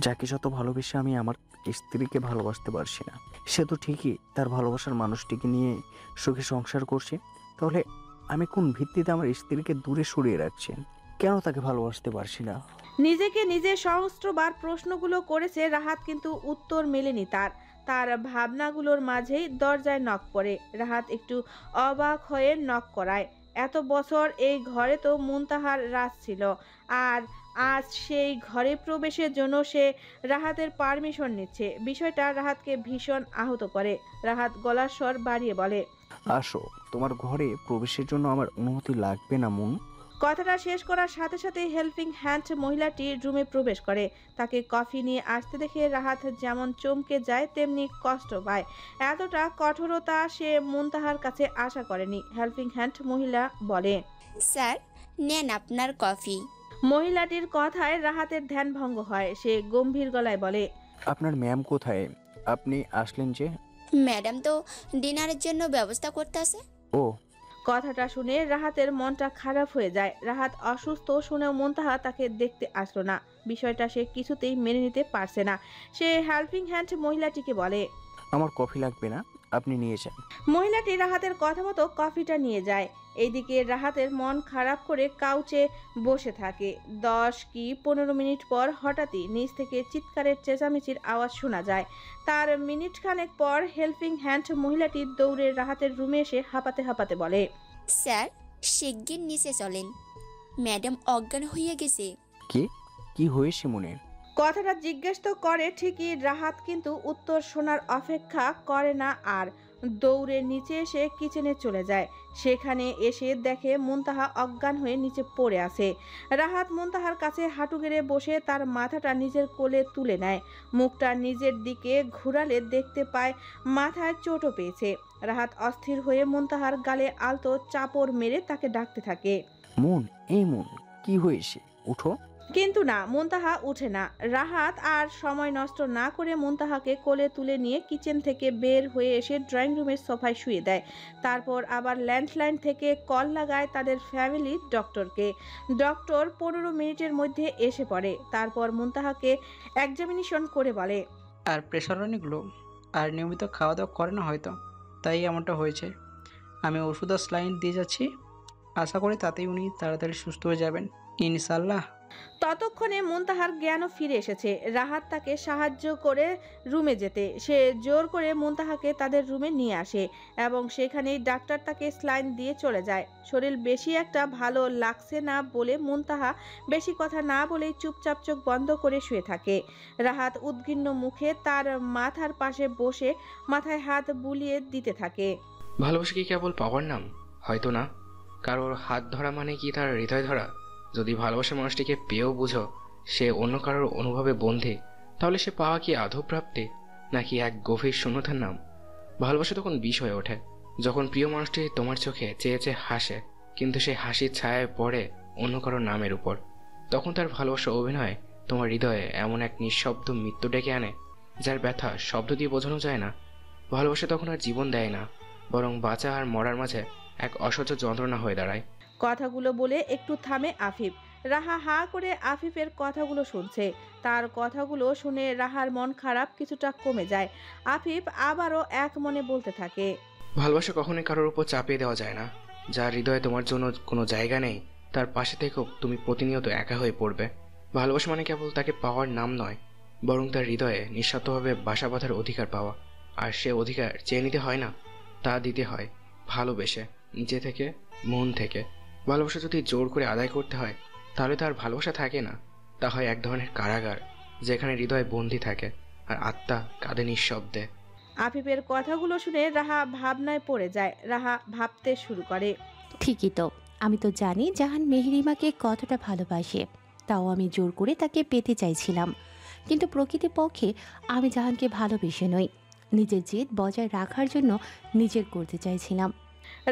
যাকে যত ভালোবেসে আমি আমার স্ত্রীকে ভালোবাসতে পারছি না, সে তো ঠিকই তার ভালোবাসার মানুষটিকে নিয়ে সুখে সংসার করছে। তাহলে আমি কোন ভিত্তিতে আমার স্ত্রীকে দূরে সরিয়ে রাখছি? কেন তাকে ভালোবাসতে পারছি না? নিজেকে নিজে সহস্রবার প্রশ্নগুলো করেছে রাহাত, কিন্তু উত্তর মেলেনি তার। তার ভাবনাগুলোর মাঝেই দরজায় নক পড়ে। রাহাত একটু অবাক হয়ে নক করায়। এত বছর এই ঘরে তো মুনতাহার রাজ ছিল, আর আজ সেই ঘরে প্রবেশের জন্য সে রাহাতের পারমিশন নিচ্ছে। বিষয়টা রাহাতকে ভীষণ আহত করে। রাহাত গলার স্বর বাড়িয়ে বলে, আসো, তোমার ঘরে প্রবেশের জন্য আমার অনুমতি লাগবে না মুন। কথাটা শেষ করার সাথে সাথে হেল্পিং হ্যান্ড মহিলাটি রুমে প্রবেশ করে। তাকে কফি নিয়ে আসতে দেখে রাহাত যেমন চমকে যায় তেমনি কষ্ট পায়। এতটা কঠোরতা সে মুনতাহার কাছে আশা করেনি। হেল্পিং হ্যান্ড মহিলা বলে, স্যার, নেন আপনার কফি। মহিলাটির কথায় রাহাতের ধ্যান ভঙ্গ হয়। সে গম্ভীর গলায় বলে, আপনার ম্যাম কোথায়? আপনি আসলেন যে? ম্যাডাম তো ডিনারের জন্য ব্যবস্থা করতেছে। ও। কথাটা শুনে রাহাতের মনটা খারাপ হয়ে যায়। রাহাত অসুস্থ শুনেও মুনতাহা তাকে দেখতে আসলো না। বিষয়টা সে কিছুতেই মেনে নিতে পারছে না। সে হেল্পিং হ্যান্ড মহিলাটিকে বলে, আমার কফি লাগবে না, আপনি নিয়ে যান। মহিলাটি রাহাতের কথা মতো কফিটা নিয়ে যায়। এইদিকে রাহাতের মন খারাপ করে কাউচে বসে থাকে। 10 কি 15 মিনিট পর হঠাৎই নিচ থেকে চিৎকারের চেঁচামেচির আওয়াজ শোনা যায়। তার মিনিট খানেক পর হেল্পিং হ্যান্ড মহিলাটি দৌড়ে রাহাতের রুমে এসে হাঁপাতে হাঁপাতে বলে, স্যার, শিগগির নিচে চলেন, ম্যাডাম অজ্ঞান হয়ে গেছে। কি? কি হয়েছে মনে? কথাটা জিজ্ঞেস তো করে ঠিকই, রাহাত কিন্তু উত্তর শোনার অপেক্ষা করে না আর দৌড়ে নিচে এসে কিচেনে চলে যায়। সেখানে এসে দেখে মুনতাহা অজ্ঞান হয়ে নিচে পড়ে আছে। রাহাত মুনতাহার কাছে হাঁটু গেড়ে বসে তার মাথাটা নিজের কোলে তুলে নেয়। মুখটা নিজের দিকে ঘুরালে দেখতে পায় মাথায় চোটও পেয়েছে। রাহাত অস্থির হয়ে মুনতাহার গালে আলতো চাপড় মেরে তাকে ডাকতে থাকে। মুন, এই মুন, কি হয়েছে? উঠো। কিন্তু না, মুনতাহা উঠে না। রাহাত আর সময় নষ্ট না করে মুনতাহাকে কোলে তুলে নিয়ে কিচেন থেকে বের হয়ে এসে ড্রয়িং রুমের সোফায় শুয়ে দেয়। তারপর আবার ল্যান্ডলাইন থেকে কল লাগায় তাদের ফ্যামিলি ডক্টরকে। ডক্টর 15 মিনিটের মধ্যে এসে পড়ে। তারপর মুনতাহাকে এক্সামিনেশন করে বলে, আর প্রেশার অনেক লো, আর নিয়মিত খাওয়া দাওয়া করে না হয়তো, তাই এমনটা হয়েছে। আমি ওষুধ আর স্লাইন দিয়ে যাচ্ছি, আশা করি তাতেই উনি তাড়াতাড়ি সুস্থ হয়ে যাবেন ইনশাল্লাহ। ততক্ষণে মুনতাহার জ্ঞানও ফিরে এসেছে। রাহাত তাকে সাহায্য করে রুমে যেতে। সে জোর করে মুনতাহাকে তাদের রুমে নিয়ে আসে এবং সেখানেই ডাক্তার তাকে স্লাইন দিয়ে চলে যায়। শরীর বেশি একটা ভালো লাগছে না বলে মুনতাহা বেশি কথা না বলেই চুপচাপ চোখ বন্ধ করে শুয়ে থাকে। রাহাত উদ্বিগ্ন মুখে তার মাথার পাশে বসে মাথায় হাত বুলিয়ে দিতে থাকে। ভালোবাসা কি কেবল পাওয়ার নাম? হয়তো না। কারোর হাত ধরা মানে কি তার হৃদয় ধরা? যদি ভালোবাসার মানুষটিকে পেয়েও বুঝো সে অন্য কারোর অনুভবে বন্ধে, তাহলে সে পাওয়া কি আদৌ প্রাপ্তি, নাকি এক গভীর শূন্যতার নাম? ভালোবাসা তখন বিষ হয়ে ওঠে যখন প্রিয় মানুষটি তোমার চোখে চেয়ে চেয়ে হাসে, কিন্তু সেই হাসির ছায়ায় পড়ে অন্য কারোর নামের উপর। তখন তার ভালোবাসা অভিনয় তোমার হৃদয়ে এমন এক নিঃশব্দ মৃত্যু ডেকে আনে যার ব্যথা শব্দ দিয়ে বোঝানো যায় না। ভালোবাসা তখন আর জীবন দেয় না, বরং বাঁচা আর মরার মাঝে এক অসহ্য যন্ত্রণা হয়ে দাঁড়ায়। কথাগুলো বলে একটু থামে আফিফ। রাহা হা করে আফিফের কথাগুলো শুনছে। তার কথাগুলো শুনে রাহার মন খারাপ কিছুটা কমে যায়। আফিফ আবারও এক মনে বলতে থাকে, ভালোবাসা কখনোই কারোর উপর চাপিয়ে দেওয়া যায় না। যার হৃদয়ে তোমার জন্য কোনো জায়গা নেই, তার পাশে থেকেও তুমি প্রতিনিয়ত একা হয়ে পড়বে। ভালোবাসা মানে কেবল তাকে পাওয়ার নাম নয়, বরং তার হৃদয়ে নিঃস্বার্থভাবে বাসা বাঁধার অধিকার পাওয়া। আর সে অধিকার চেয়ে নিতে হয় না, তা দিতে হয় ভালোবেসে, নিজে থেকে, মন থেকে। ভালোবাসা যদি জোর করে আদায় করতে হয় তাহলে তার ভালোবাসা থাকে না, তা হয় এক ধরনের কারাগার, যেখানে হৃদয় বন্দী থাকে আর আত্মা কাঁদে নিঃশব্দে। আফিফের কথাগুলো শুনে রাহা ভাবনায় পড়ে যায়। রাহা ভাবতে শুরু করে, ঠিকই তো, আমি তো জানি জাহান মেহরিমাকে কতটা ভালোবাসে, তাও আমি জোর করে তাকে পেতে চাইছিলাম। কিন্তু প্রকৃতপক্ষে আমি জাহানকে ভালোবেসে নই, নিজের জেদ বজায় রাখার জন্য নিজের করতে চাইছিলাম।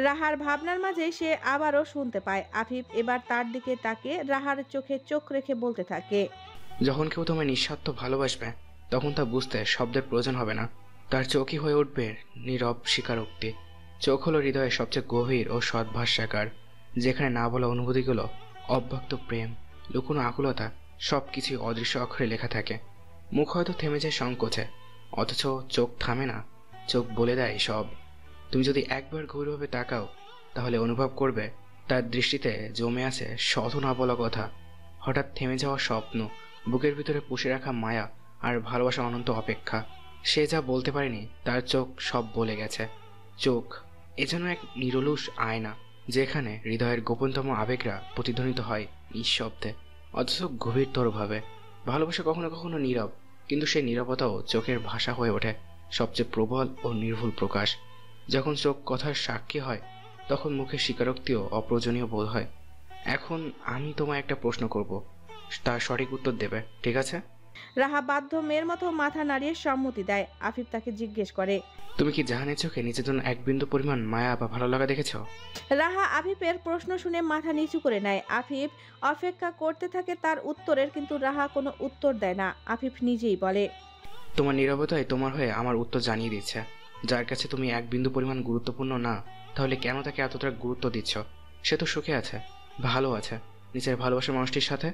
রাহার ভাবনার মাঝে সে আবারও শুনতে পায় আফিফ এবার তার দিকে তাকে রাহার চোখে চোখ রেখে বলতে থাকে, যখন কেউ তোমায় নিঃস্বার্থ ভালোবাসবে তখন তা বুঝতে শব্দের প্রয়োজন হবে না, তার চোখই হয়ে উঠবে নীরব স্বীকারোক্তি। চোখ হলো হৃদয়ের সবচেয়ে গভীর ও সৎ ভাষ্যাকার, যেখানে না বলা অনুভূতিগুলো, অব্যক্ত প্রেম, লুকোনো আকুলতা সব কিছুই অদৃশ্য অক্ষরে লেখা থাকে। মুখ হয়তো থেমে যায় সংকোচে, অথচ চোখ থামে না। চোখ বলে দেয় সব। তুমি যদি একবার গভীরভাবে তাকাও তাহলে অনুভব করবে তার দৃষ্টিতে জমে আছে শত না বলা কথা, হঠাৎ থেমে যাওয়া স্বপ্ন, বুকের ভিতরে পুষে রাখা মায়া আর ভালোবাসার অনন্ত অপেক্ষা। সে যা বলতে পারেনি তার চোখ সব বলে গেছে। চোখ এ যেন এক নিরলুষ আয়না, যেখানে হৃদয়ের গোপনতম আবেগরা প্রতিধ্বনিত হয় নিঃশব্দে, অথচ গভীরতরভাবে। ভালোবাসা কখনো কখনো নীরব, কিন্তু সেই নীরবতাও চোখের ভাষা হয়ে ওঠে সবচেয়ে প্রবল ও নির্ভুল প্রকাশ। যখন চোখ কথার সাক্ষী হয় তখন মুখের স্বীকারোক্তিও অপ্রয়োজনীয় বোধ হয়। এখন আমি তোমায় একটা প্রশ্ন করব, তার সঠিক উত্তর দেবে, ঠিক আছে? রাহা বাধ্য মেয়ের মতো মাথা নাড়িয়ে সম্মতি দেয়। আফিফ তাকে জিজ্ঞেস করে, তুমি কি জাহানের চোখে নিজের জন্য এক বিন্দু পরিমাণ মায়া বা ভালো লাগা দেখেছো? রাহা আফিফের প্রশ্ন শুনে মাথা নিচু করে নেয়। আফিফ অপেক্ষা করতে থাকে তার উত্তরের, কিন্তু রাহা কোনো উত্তর দেয় না। আফিফ নিজেই বলে, তোমার নীরবতাই তোমার হয়ে আমার উত্তর জানিয়ে দিচ্ছে। যার কাছে তুমি এক বিন্দু পরিমাণ গুরুত্বপূর্ণ না, তাহলে কেন তাকে এতটা গুরুত্ব দিচ্ছ? সে তো সুখে আছে, ভালো আছে নিজের ভালোবাসার মানুষটির সাথে।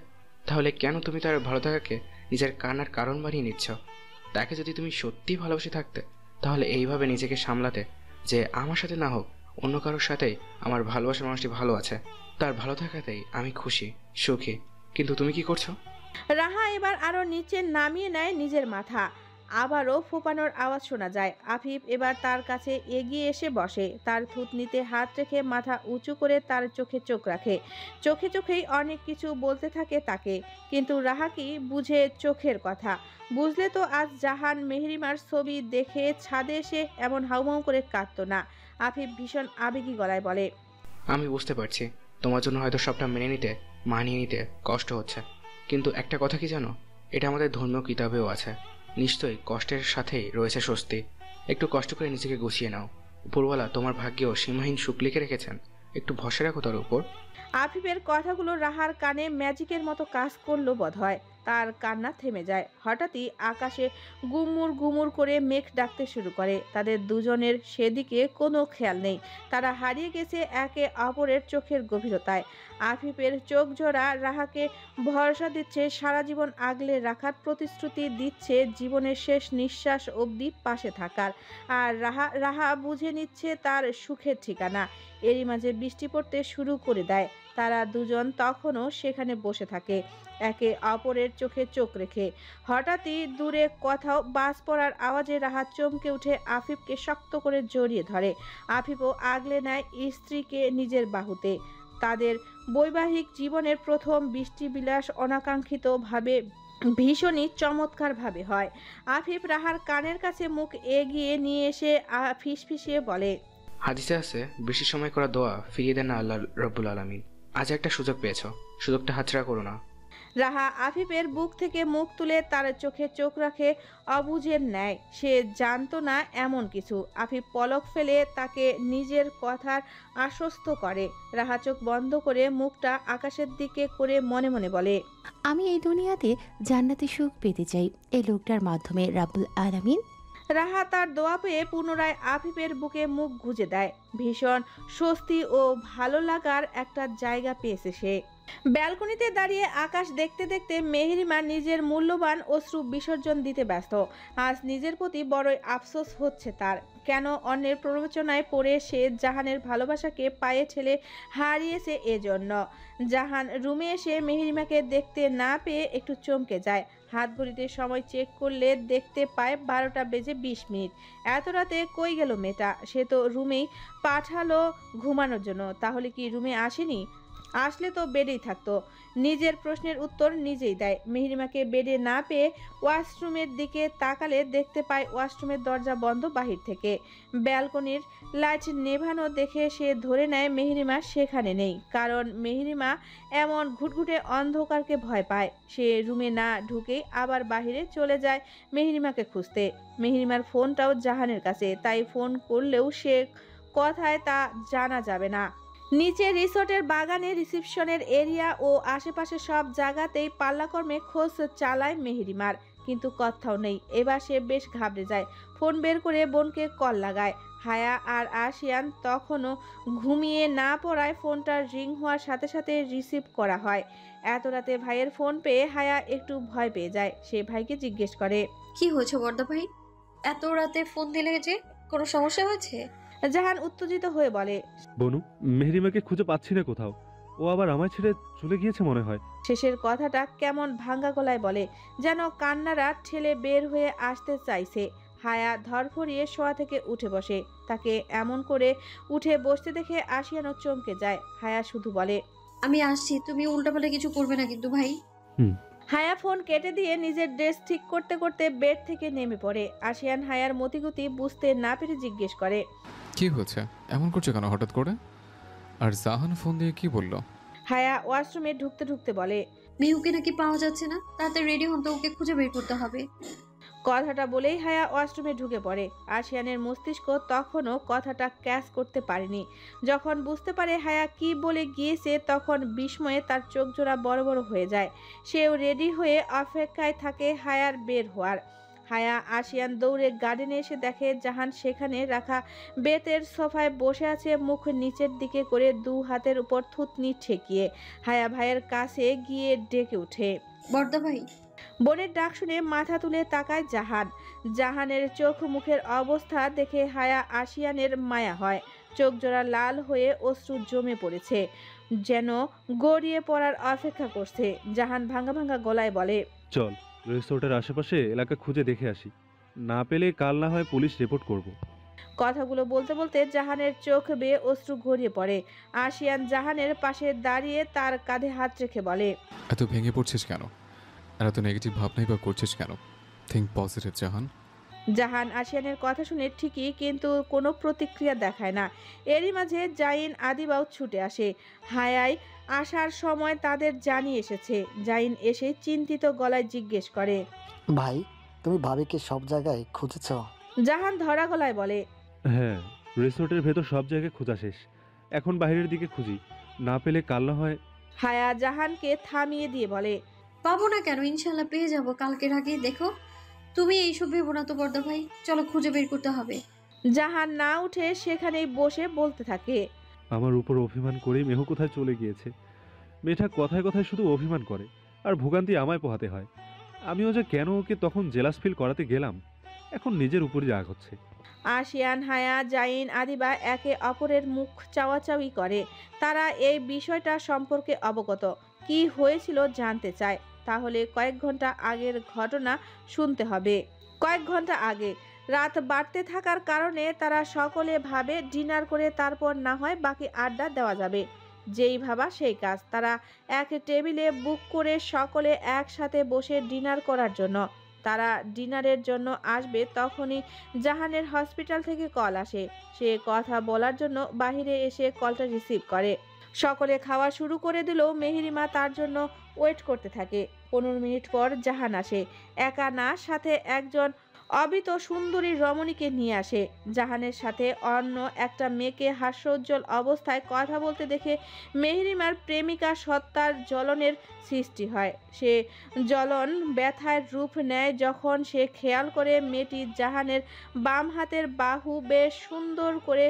তাহলে কেন তুমি তার ভালো থাকাকে নিজের কান্নার কারণ বানিয়ে নিচ্ছ? তাকে যদি তুমি সত্যিই ভালোবেসে থাকতে, তাহলে এইভাবে নিজেকে সামলাতে যে আমার সাথে না হোক অন্য কারোর সাথেই আমার ভালোবাসার মানুষটি ভালো আছে, তার ভালো থাকাতেই আমি খুশি, সুখী। কিন্তু তুমি কি করছো? রাহা এবার আরো নিচে নামিয়ে নেয় নিজের মাথা। আবারও ফোপানোর আওয়াজ শোনা যায়। আফিফ এবার তার কাছে এগিয়ে এসে বসে, তার থুতনিতে হাত রেখে মাথা উঁচু করে তার চোখে চোখ রাখে। চোখে চোখেই অনেক কিছু বলতে থাকে তাকে, কিন্তু রাহা কি বুঝে চোখের কথা? বুঝলে তো আজ জাহান মেহরিমার ছবি দেখে ছাদে এসে এমন হাউমাউ করে কাঁদতো না। আফিফ ভীষণ আবেগী গলায় বলে, আমি বুঝতে পারছি তোমার জন্য হয়তো সবটা মেনে নিতে, মানিয়ে নিতে কষ্ট হচ্ছে, কিন্তু একটা কথা কি জানো, এটা আমাদের ধর্মীয় কিতাবেও আছে। নিশ্চয়ই কষ্টের সাথেই রয়েছে স্বস্তি। একটু কষ্ট করে নিজেকে গুছিয়ে নাও। উপরওয়ালা তোমার ভাগ্যেও সীমাহীন সুখ লিখে রেখেছেন, একটু ভরসা রাখো তার উপর। আফিফের কথাগুলো রাহার কানে ম্যাজিকের মতো কাজ করলো বোধহয়। তার কান্না থেমে যায়। হঠাৎই আকাশে গুমুর গুমুর করে মেঘ ডাকতে শুরু করে। তাদের দুজনের সেদিকে কোনো খেয়াল নেই। তারা হারিয়ে গেছে একে অপরের চোখের গভীরতায়। আফিফের চোখ জোড়া রাহাকে ভরসা দিচ্ছে, সারা জীবন আগলে রাখার প্রতিশ্রুতি দিচ্ছে, জীবনের শেষ নিঃশ্বাস অবধি পাশে থাকার। আর রাহা রাহা বুঝে নিচ্ছে তার সুখের ঠিকানা। এরই মাঝে বৃষ্টি পড়তে শুরু করে দেয়। তারা দুজন তখনও সেখানে বসে থাকে, একে অপরের চোখে চোখ রেখে। হঠাৎই দূরে কোথাও বাস পড়ার আওয়াজে রাহা চমকে উঠে আফিফকে শক্ত করে জড়িয়ে ধরে। আফিফও আগলে নেয় স্ত্রীকে নিজের বাহুতে। তাদের বৈবাহিক জীবনের প্রথম বৃষ্টি বিলাস অনাকাঙ্ক্ষিতভাবে ভীষণই চমৎকারভাবে হয়। আফিফ রাহার কানের কাছে মুখ এগিয়ে নিয়ে এসে ফিসফিসিয়ে বলে, হাদিসে আছে, বেশি সময় করা দোয়া ফিরিয়ে দেন না আল্লাহ রব্বুল আলামিন। আজ একটা সুযোগ পেয়েছো, সুযোগটা হাতছাড়া করো না। রাহা আফিফের বুক থেকে মুখ তুলে তার চোখে চোখ রাখে অবুঝের ন্যায়। সে জানতো না এমন কিছু। আফিফ পলক ফেলে তাকে নিজের কথার আশ্বস্ত করে। রাহা চোখ বন্ধ করে মুখটা আকাশের দিকে করে মনে মনে বলে, আমি এই দুনিয়াতে জান্নাতে সুখ পেতে চাই, এই লোকটার মাধ্যমে রাব্বুল আলামিন। রাহা তার দোয়া পেয়ে পুনরায় আফিফের বুকে মুখ গুজে দেয়। ভীষণ স্বস্তি ও ভালো লাগার একটা জায়গা পেয়েছে সে। ব্যালকনিতে দাঁড়িয়ে আকাশ দেখতে দেখতে মেহেরিমা নিজের মূল্যবান অশ্রু বিসর্জন দিতে ব্যস্ত। আজ নিজের প্রতি বড়ই আফসোস হচ্ছে তার। কেন অন্যের প্ররোচনায় পড়ে সে জাহানের ভালোবাসাকে পায়ে ঠেলে হারিয়েছে এজন্য। জাহান রুমে এসে মেহেরিমাকে দেখতে না পেয়ে একটু চমকে যায়। হাত ঘড়িতে সময় চেক করলে দেখতে পায় 12:20। এত রাতে কই গেল মেয়েটা? সে তো রুমেই পাঠালো ঘুমানোর জন্য। তাহলে কি রুমে আসেনি? আসলে তো বেডেই থাকতো। নিজের প্রশ্নের উত্তর নিজেই দেয়। মেহরিমাকে বেডে না পেয়ে ওয়াশরুমের দিকে তাকালে দেখতে পায় ওয়াশরুমের দরজা বন্ধ বাহির থেকে। ব্যালকনির লাইট নেভানো দেখে সে ধরে নেয় মেহরিমা সেখানে নেই, কারণ মেহরিমা এমন ঘুটঘুটে অন্ধকারকে ভয় পায়। সে রুমে না ঢুকেই আবার বাহিরে চলে যায় মেহরিমাকে খুঁজতে। মেহরিমার ফোনটাও জাহানের কাছে, তাই ফোন করলেও সে কথায় তা জানা যাবে না। নিচে রিসোর্টের বাগানে রিসেপশনের এরিয়া ও আশেপাশে সব জায়গাতেই পাল্লাকর্মে খোঁজ চালায় মেহরিমার, কিন্তু কথাও নেই। এবার সে বেশ ঘাবড়ে যায়। ফোন বের করে বোনকে কল লাগায়। হায়া আর আশিয়ান তখনও ঘুমিয়ে না পড়ায় ফোনটা রিং হওয়ার সাথে সাথে রিসিভ করা হয়। এত রাতে ভাইয়ের ফোন পেয়ে হায়া একটু ভয় পেয়ে যায়। সে ভাইকে জিজ্ঞেস করে, কি হয়েছে বর্দা ভাই? এত রাতে ফোন দিলে যে? কোনো সমস্যা হয়েছে? জাহান উত্তেজিত হয়ে বলে, বনু, মেহরিমাকে খুঁজে পাচ্ছি না কোথাও। ও আবার আমায় ছেড়ে চলে গিয়েছে মনে হয়। শেষের কথাটা কেমন ভাঙ্গা গলায় বলে, যেন কান্নারা ঠেলে বের হয়ে আসতে চাইছে। হায়া ধরফরিয়ে শোয়া থেকে উঠে বসে। তাকে এমন করে উঠে বসতে দেখে আশিয়ানও চমকে যায়। হায়া শুধু বলে, আমি আসছি, তুমি উল্টাপাল্টা কিছু করবে না কিন্তু ভাই। হায়া ফোন কেটে দিয়ে নিজের ড্রেস ঠিক করতে করতে বেড থেকে নেমে পড়ে। আশিয়ান হায়ার মতিগতি বুঝতে না পেরে জিজ্ঞেস করে, কি হয়েছে? এমন করছো কেন হঠাৎ করে? আর জাহান ফোন দিয়ে কি বললো? হায়া ওয়াশরুমে ঢুকতে ঢুকতে বলে, মিহুকে নাকি পাওয়া যাচ্ছে না, তাড়াতাড়ি রেডি হন তো, ওকে খুঁজে বের করতে হবে। কথাটা বলেই হায়া ওয়াশরুমে ঢুকে পড়ে। আশিয়ানের মস্তিষ্ক তখনও কথাটা ক্যাচ করতে পারেনি। যখন বুঝতে পারে হায়া কি বলে গিয়েছে তখন বিস্ময়ে তার চোখ জোড়া বড় বড় হয়ে যায়। সেও রেডি হয়ে অপেক্ষায় থাকে হায়ার বের হওয়ার। হায়া আশিয়ান দৌড়ে গার্ডেনে এসে দেখে জাহান সেখানে রাখা বেতের সোফায় বসে আছে, মুখ নিচের দিকে করে দু হাতের উপর থুতনি ঠেকিয়ে। হায়া ভাইয়ের কাছে গিয়ে ডেকে ওঠে, বর্দা ভাই। বোনের ডাক শুনে মাথা তুলে তাকায় জাহান। জাহানের চোখ মুখের অবস্থা দেখে হায়া আশিয়ানের মায়া হয়। চোখ জোড়া লাল হয়ে অশ্রু জমে পড়েছে, যেন গড়িয়ে পড়ার অপেক্ষা করছে। জাহান ভাঙা ভাঙা গলায় বলে, চল, রিসোর্টের আশেপাশে এলাকা খুঁজে দেখে আসি। না পেলে কাল না হয় পুলিশ রিপোর্ট করব। কথাগুলো বলতে বলতে জাহানের চোখ বেয়ে অশ্রু গড়িয়ে পড়ে। আশিয়ান জাহানের পাশে দাঁড়িয়ে তার কাঁধে হাত রেখে বলে, এত ভেঙে পড়ছিস কেন? আর এত নেগেটিভ ভাবনাই বা করছিস কেন? থিঙ্ক পজিটিভ জাহান। জাহান আশিয়ানের কথা শুনে ঠিকই, কিন্তু কোনো প্রতিক্রিয়া দেখায় না। এরই মাঝে জাইন আদিবাও ছুটে আসে। হায়ায় আসার সময় তাদের জানিয়ে এসেছে। জাইন এসে চিন্তিত গলায় জিজ্ঞেস করে, ভাই, তুমি ভাবিকে সব জায়গায় খুঁজেছ? জাহান ধরা গলায় বলে, হ্যাঁ, রিসোর্টের ভেতর সব জায়গায় খোঁজা শেষ। এখন বাইরের দিকে খুঁজি, না পেলে কাল না হয়। হায়া জাহানকে থামিয়ে দিয়ে বলে, পাবো না কেন? ইনশাল্লাহ পেয়ে যাবো কালকের আগে। দেখো, তুমি এইসব ভেবো না তো বর্দা ভাই, চলো খুঁজে বের করতে হবে। জাহান না উঠে সেখানেই বসে বলতে থাকে, আমার উপর অভিমান করেই মেহু কোথায় চলে গিয়েছে। মেয়েটা কথায় কথায় শুধু অভিমান করে, আর ভোগান্তি আমায় পোহাতে হয়। আমিও যে কেন ওকে তখন জেলাস ফিল করাতে গেলাম, এখন নিজের উপরই রাগ হচ্ছে। আশিয়ান, হায়া, জাইন আদিবা একে অপরের মুখ চাওয়াচাওয়ি করে। তারা এই বিষয়টা সম্পর্কে অবগত। কি হয়েছিল জানতে চায়। তাহলে কয়েক ঘন্টা আগের ঘটনা শুনতে হবে। কয়েক ঘন্টা আগে রাত বাড়তে থাকার কারণে তারা সকলে ভাবে ডিনার করে তারপর না হয় বাকি আড্ডা দেওয়া যাবে। যেই ভাবা সেই কাজ। তারা এক টেবিলে বুক করে সকলে একসাথে বসে ডিনার করার জন্য। তারা ডিনারের জন্য আসবে তখনই জাহানের হসপিটাল থেকে কল আসে। সে কথা বলার জন্য বাহিরে এসে কলটা রিসিভ করে। সকলে খাওয়া শুরু করে দিলেও মেহেরিমা তার জন্য ওয়েট করতে থাকে। 15 মিনিট পর জাহান আসে। একা না, সাথে একজন অবিত সুন্দরী রমণীকে নিয়ে আসে। জাহানের সাথে অন্য একটা মেয়েকে হাস্যোজ্জ্বল অবস্থায় কথা বলতে দেখে মেহেরিমার প্রেমিকা সত্তার জ্বলনের সৃষ্টি হয়। সে জ্বলন ব্যথায় রূপ নেয় যখন সে খেয়াল করে মেয়েটি জাহানের বাম হাতের বাহু বেশ সুন্দর করে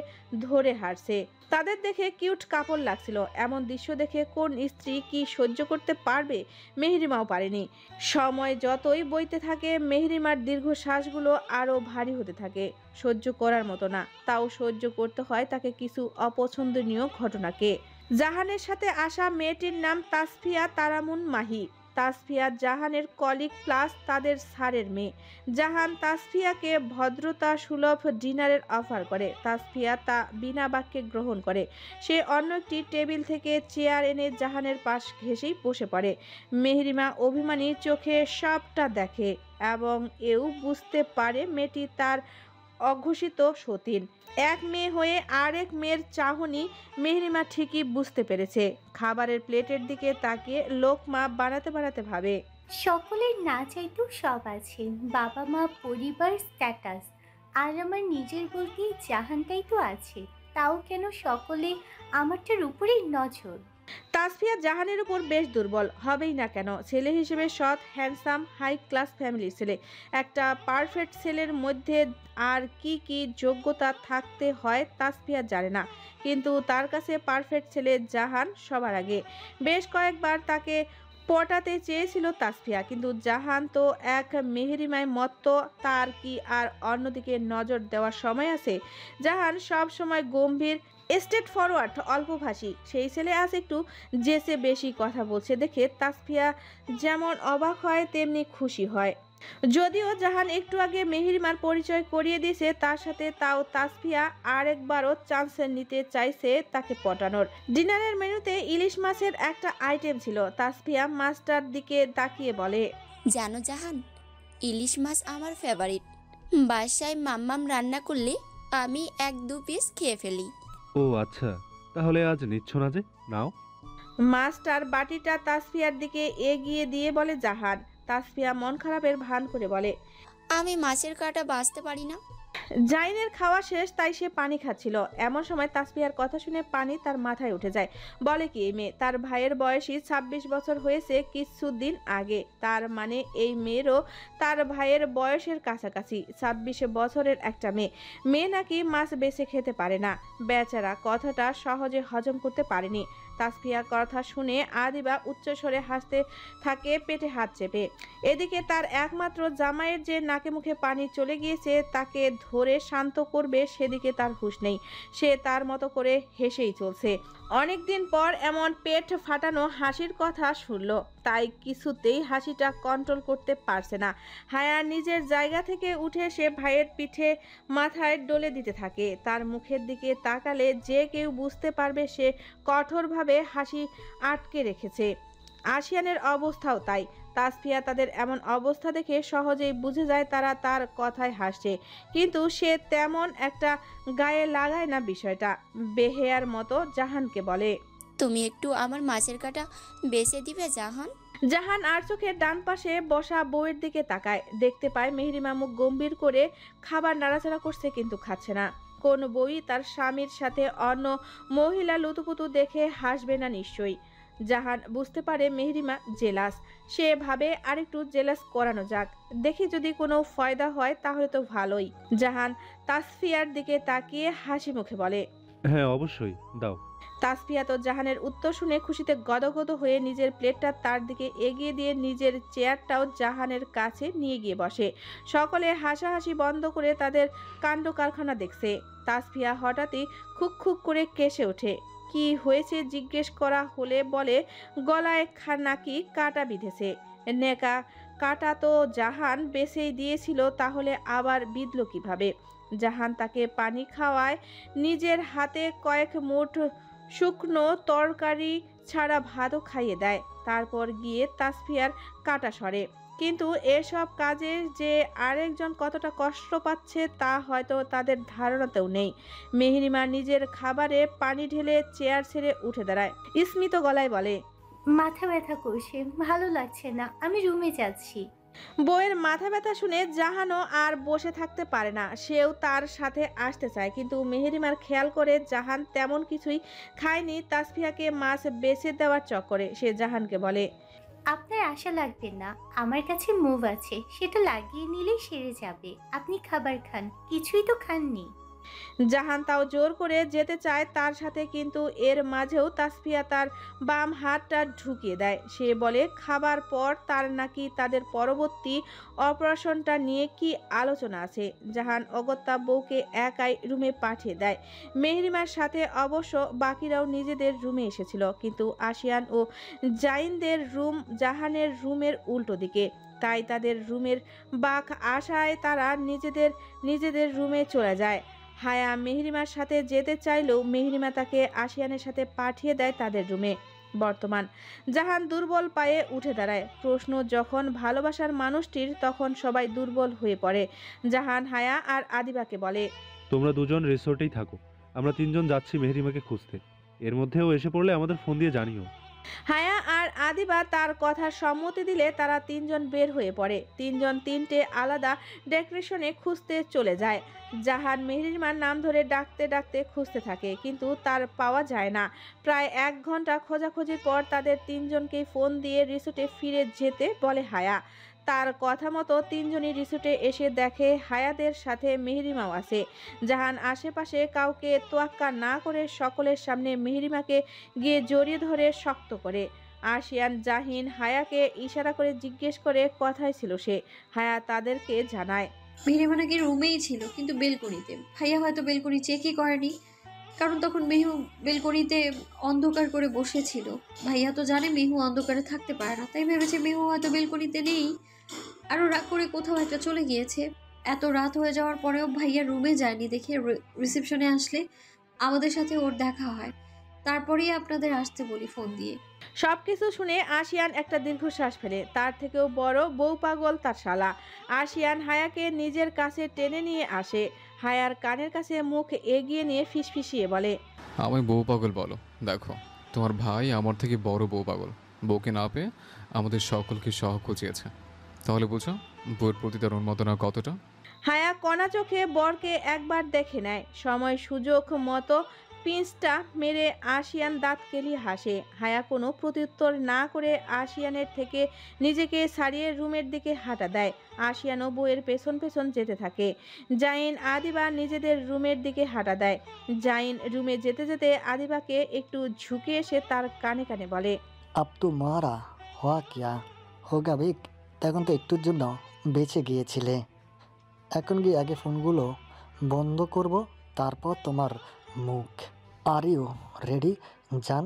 ধরে হাঁটছে। তাদের দেখে কিউট কাপড় লাগছিল। এমন দৃশ্য দেখে কোন স্ত্রী কি সহ্য করতে পারবে? মেহেরিমাও পারেনি। সময় যতই বইতে থাকে মেহেরিমার দীর্ঘশ্বাসগুলো আরও ভারী হতে থাকে। সহ্য করার মতো না, তাও সহ্য করতে হয় তাকে কিছু অপছন্দনীয় ঘটনাকে। জাহানের সাথে আসা মেয়েটির নাম তাসফিয়া তারামুন মাহি। তাসফিয়া জাহানের কলিগ প্লাস তাদের স্যারের মেয়ে। জাহান তাসফিয়াকে ভদ্রতা সুলভ ডিনারের অফার করে। তাসফিয়া তা বিনা বাক্যে গ্রহণ করে। সে অন্য একটি টেবিল থেকে চেয়ার এনে জাহানের পাশ ঘেঁষেই বসে পড়ে। মেহেরিমা অভিমানী চোখে সবটা দেখে এবং এও বুঝতে পারে মেয়েটি তার অঘোষিত সতীন। এক মেয়ে হয়ে আরেক মেয়ের চাহনি মেহেরিমা ঠিকই বুঝতে পেরেছে। খাবারের প্লেটের দিকে তাকিয়ে লোকমা বানাতে বানাতে ভাবে, সকলের না চাইতেও সব আছে, বাবা মা, পরিবার, স্ট্যাটাস, আর আমার নিজের বলতে জাহানটাই তো আছে। তাও কেন সকলে আমারটার উপরেই নজর? তাসফিয়া জাহানের উপর বেশ দুর্বল হবেই না কেন, ছেলে হিসেবে সৎ, হ্যান্ডসাম, হাই ক্লাস ফ্যামিলির ছেলে। একটা পারফেক্ট ছেলের মধ্যে আর কি কি যোগ্যতা থাকতে হয় তাসফিয়া জানে না, কিন্তু তার কাছে পারফেক্ট ছেলে জাহান সবার আগে। বেশ কয়েকবার তাকে পটাতে চেয়েছিল তাসফিয়া, কিন্তু জাহান তো এক মেহেরিমায় মত্ত, তার কি আর অন্যদিকে নজর দেওয়ার সময় আছে? জাহান সব সময় গম্ভীর, স্টেট ফরওয়ার্ড, অল্পভাষী। সেই ছেলে আজ একটু জেসে বেশি কথা বলছে দেখে তাসফিয়া যেমন অবাক হয় তেমনি খুশি হয়। যদিও জাহান একটু আগে মেহেরিমার পরিচয় করিয়ে দিয়েছে তার সাথে, তাও তাসফিয়া আরেকবারও চান্স নিতে চাইছে তাকে পটানোর। ডিনারের মেনুতে ইলিশ মাছের একটা আইটেম ছিল। তাসফিয়া মাছটার দিকে তাকিয়ে বলে, জানো জাহান, ইলিশ মাছ আমার ফেভারিট। বাসায় মাম্মাম রান্না করলে আমি 1-2 পিস খেয়ে ফেলি। ও আচ্ছা, তাহলে আজ নিচ্ছ না যে? নাও। মাছটার বাটিটা তাসফিয়ার দিকে এগিয়ে দিয়ে বলে জাহান। তাসফিয়া মন খারাপের ভান করে বলে, আমি মাছের কাঁটা বাছতে পারি না। জাইনের খাওয়া শেষ, তাই সে পানি খাচ্ছিল। এমন সময় তাসফিয়ার কথা শুনে পানি তার মাথায় উঠে যায়। বলে কি এই মেয়ে? তার ভাইয়ের বয়সী 26 বছর হয়েছে কিছুদিন আগে, তার মানে এই মেয়েরও তার ভাইয়ের বয়সের কাছাকাছি। 26 বছরের একটা মেয়ে নাকি মাছ বেছে খেতে পারে না। বেচারা কথাটা সহজে হজম করতে পারেনি। তাসফিয়ার কথা শুনে আদিবা উচ্চস্বরে হাসতে থাকে পেটে হাত চেপে। এদিকে তার একমাত্র জামাইয়ের যে নাকে মুখে পানি চলে গিয়েছে, তাকে ধরে শান্ত করবে সেদিকে তার হুঁশ নেই। সে তার মতো করে হেসেই চলছে। অনেকদিন পর এমন পেট ফাটানো হাসির কথা শুনল, তাই কিছুতেই হাসিটা কন্ট্রোল করতে পারছে না। হায়া নিজের জায়গা থেকে উঠে সে ভাইয়ের পিঠে মাথায় ডলে দিতে থাকে। তার মুখের দিকে তাকালে যে কেউ বুঝতে পারবে সে কঠোরভাবে হাসি আটকে রেখেছে। আশিয়ানের অবস্থাও তাই। তাসফিয়া তাদের এমন অবস্থা দেখে সহজেই বুঝে যায় তারা তার কথায় হাসছে, কিন্তু সে তেমন একটা গায়ে লাগায় না বিষয়টা। বেহেয়ার মতো জাহানকে বলে, তুমি একটু আমার মাছের কাঁটা বেছে দিবে জাহান? জাহান আর চোখের ডান পাশে বসা বউয়ের দিকে তাকায়। দেখতে পায় মেহেরিমা মুখ গম্ভীর করে খাবার নাড়াচাড়া করছে, কিন্তু খাচ্ছে না। কোন বউই তার স্বামীর সাথে অন্য মহিলা লুতুপুতু দেখে হাসবে না নিশ্চয়ই। জাহান বুঝতে পারে মেহেরিমা জেলাস। সে ভাবে আরেকটু জেলাস করানো যাক, দেখি যদি কোনো ফায়দা হয় তাহলে তো ভালোই। জাহান তাসফিয়ার দিকে তাকিয়ে হাসি মুখে বলে, হ্যাঁ অবশ্যই দাও। তাসফিয়া তো জাহানের উত্তর শুনে খুশিতে গদগদ হয়ে নিজের প্লেটটা তার দিকে এগিয়ে দিয়ে নিজের চেয়ারটাও জাহানের কাছে নিয়ে গিয়ে বসে। সকলে হাসাহাসি বন্ধ করে তাদের কাণ্ড কারখানা দেখছে। তাসফিয়া হঠাৎই খুক খুক করে কেসে ওঠে। কি হয়েছে জিজ্ঞেস করা হলে বলে গলায় নাকি কাটা বিঁধেছে। নেকা কাটা তো জাহান বেছেই দিয়েছিল, তাহলে আবার বিঁধল কিভাবে? জাহান তাকে পানি খাওয়ায়, নিজের হাতে কয়েক মুঠ শুকনো তরকারি ছাড়া ভাতও খাইয়ে দেয়। তারপর গিয়ে তাসফিয়ার কাটা সরে। কিন্তু এসব কাজে যে আরেকজন কতটা কষ্ট পাচ্ছে তা হয়তো তাদের ধারণাতেও নেই। মেহেরিমা নিজের খাবারে পানি ঢেলে চেয়ার ছেড়ে উঠে দাঁড়ায়। স্মিত গলায় বলে, মাথা ব্যথা করছে, ভালো লাগছে না, আমি রুমে যাচ্ছি। বউয়ের মাথা ব্যথা শুনে জাহানও আর বসে থাকতে পারে না। সেও তার সাথে আসতে চায়, কিন্তু মেহেরিমার খেয়াল করে জাহান তেমন কিছুই খায়নি তাসফিয়াকে মাছ বেছে দেওয়ার চক্করে। সে জাহানকে বলে, আপনার আশা লাগবে না, আমার কাছে মুভ আছে, সেটা লাগিয়ে নিলেই সেরে যাবে। আপনি খাবার খান, কিছুই তো খাননি। জাহান তাও জোর করে যেতে চায় তার সাথে, কিন্তু এর মাঝেও তাসফিয়া তার বাম হাতটা ঢুকিয়ে দেয়। সে বলে খাবার পর তার নাকি তাদের পরবর্তী অপারেশনটা নিয়ে কি আলোচনা আছে। জাহান অগত্যা বউকে একাই রুমে পাঠিয়ে দেয়। মেহেরিমার সাথে অবশ্য বাকিরাও নিজেদের রুমে এসেছিল, কিন্তু আশিয়ান ও জাইনদের রুম জাহানের রুমের উল্টো দিকে। তাই তাদের রুমের বাক আশায় তারা নিজেদের রুমে চলে যায়। হায়া মেহেরিমার সাথে যেতে চাইলেও মেহেরিমা তাকে আশিয়ানের সাথে পাঠিয়ে দেয় তাদের রুমে। বর্তমান জাহান দুর্বল পায়ে উঠে দাঁড়ায়। প্রশ্ন যখন ভালোবাসার মানুষটির, তখন সবাই দুর্বল হয়ে পড়ে। জাহান হায়া আর আদিবাকে বলে, তোমরা দুজন রিসোর্টেই থাকো, আমরা তিনজন যাচ্ছি মেহেরিমাকে খুঁজতে। এর মধ্যেও এসে পড়লে আমাদের ফোন দিয়ে জানিও। হায়া আর আদিবা তার কথার সম্মতি দিলে তারা তিনজন বের হয়ে পড়ে। তিনজন তিনটে আলাদা ডেকোরেশনে খুঁজতে চলে যায়। জাহান মেহরিমার নাম ধরে ডাকতে ডাকতে খুঁজতে থাকে, কিন্তু তার পাওয়া যায় না। প্রায় 1 ঘন্টা খোঁজাখুঁজির পর তাদের তিনজনকেই ফোন দিয়ে রিসোর্টে ফিরে যেতে বলে হায়া। তার কথা মতো তিনজনই রিসোর্টে এসে দেখে হায়াদের সাথে মেহরিমাও আছে। জাহান আশেপাশে কাউকে তোয়াক্কা না করে সকলের সামনে মেহরিমাকে গিয়ে জড়িয়ে ধরে শক্ত করে। আশিয়ান জাহিন হায়াকে ইশারা করে জিজ্ঞেস করে কোথায় ছিল সে। হায়া তাদেরকে জানায় মেহরিমা নাকি রুমেই ছিল, কিন্তু বেলকনিতে। ভাইয়া হয়তো বেলকনি চেকই করেনি, কারণ তখন মেহু বেলকনিতে অন্ধকার করে বসেছিল। ভাইয়া তো জানে মেহু অন্ধকারে থাকতে পারে না, তাই ভেবেছে মেহু হয়তো বেলকনিতে নেই, আরও রাগ করে কোথাও একটা চলে গিয়েছে। এত রাত হয়ে যাওয়ার পরেও ভাইয়া রুমে যায়নি দেখে রিসেপশনে আসলে আমাদের সাথে ওর দেখা হয়, তারপরেই আপনাদের আসতে বলি ফোন দিয়ে। সবকিছু শুনে আশিয়ান একটা দীর্ঘশ্বাস ফেলে। তার থেকেও বড় বউ পাগল তার শালা। আশিয়ান হায়াকে নিজের কাছে টেনে নিয়ে আসে, হায়ার কানের কাছে মুখ এগিয়ে নিয়ে ফিসফিসিয়ে বলে, আমায় বউ পাগল বলো? দেখো, তোমার ভাই আমার থেকে বড় বউ পাগল। বউকে না পেয়ে আমাদের সকলকে সহ খুঁজিয়েছে। তাহলে বুঝো বউয়ের প্রতি তার উন্মাদনা কতটা। হায়া কণা চোখে বরকে একবার দেখে নেয়। সময় সুযোগ মতো পিঞ্চটা মেরে আশিয়ান দাঁত কেলিয়ে হাসে। হায়া কোনো প্রত্যুত্তর না করে আশিয়ানের থেকে নিজেকে ছাড়িয়ে রুমের দিকে হাঁটা দেয়। আশিয়ানও বউয়ের পেছন পেছন যেতে থাকে। জাইন আদিবা নিজেদের রুমের দিকে হাঁটা দেয়। জাইন রুমে যেতে যেতে আদিবাকে একটু ঝুঁকে এসে তার কানে কানে বলে, আব তোমারা হওয়া কিয়া হোগা বিক, তখন তো একটুর জন্য বেঁচে গিয়েছিলে। এখন গিয়ে আগে ফোনগুলো বন্ধ করব, তারপর তোমার মুখ। আর ইউ রেডি জান?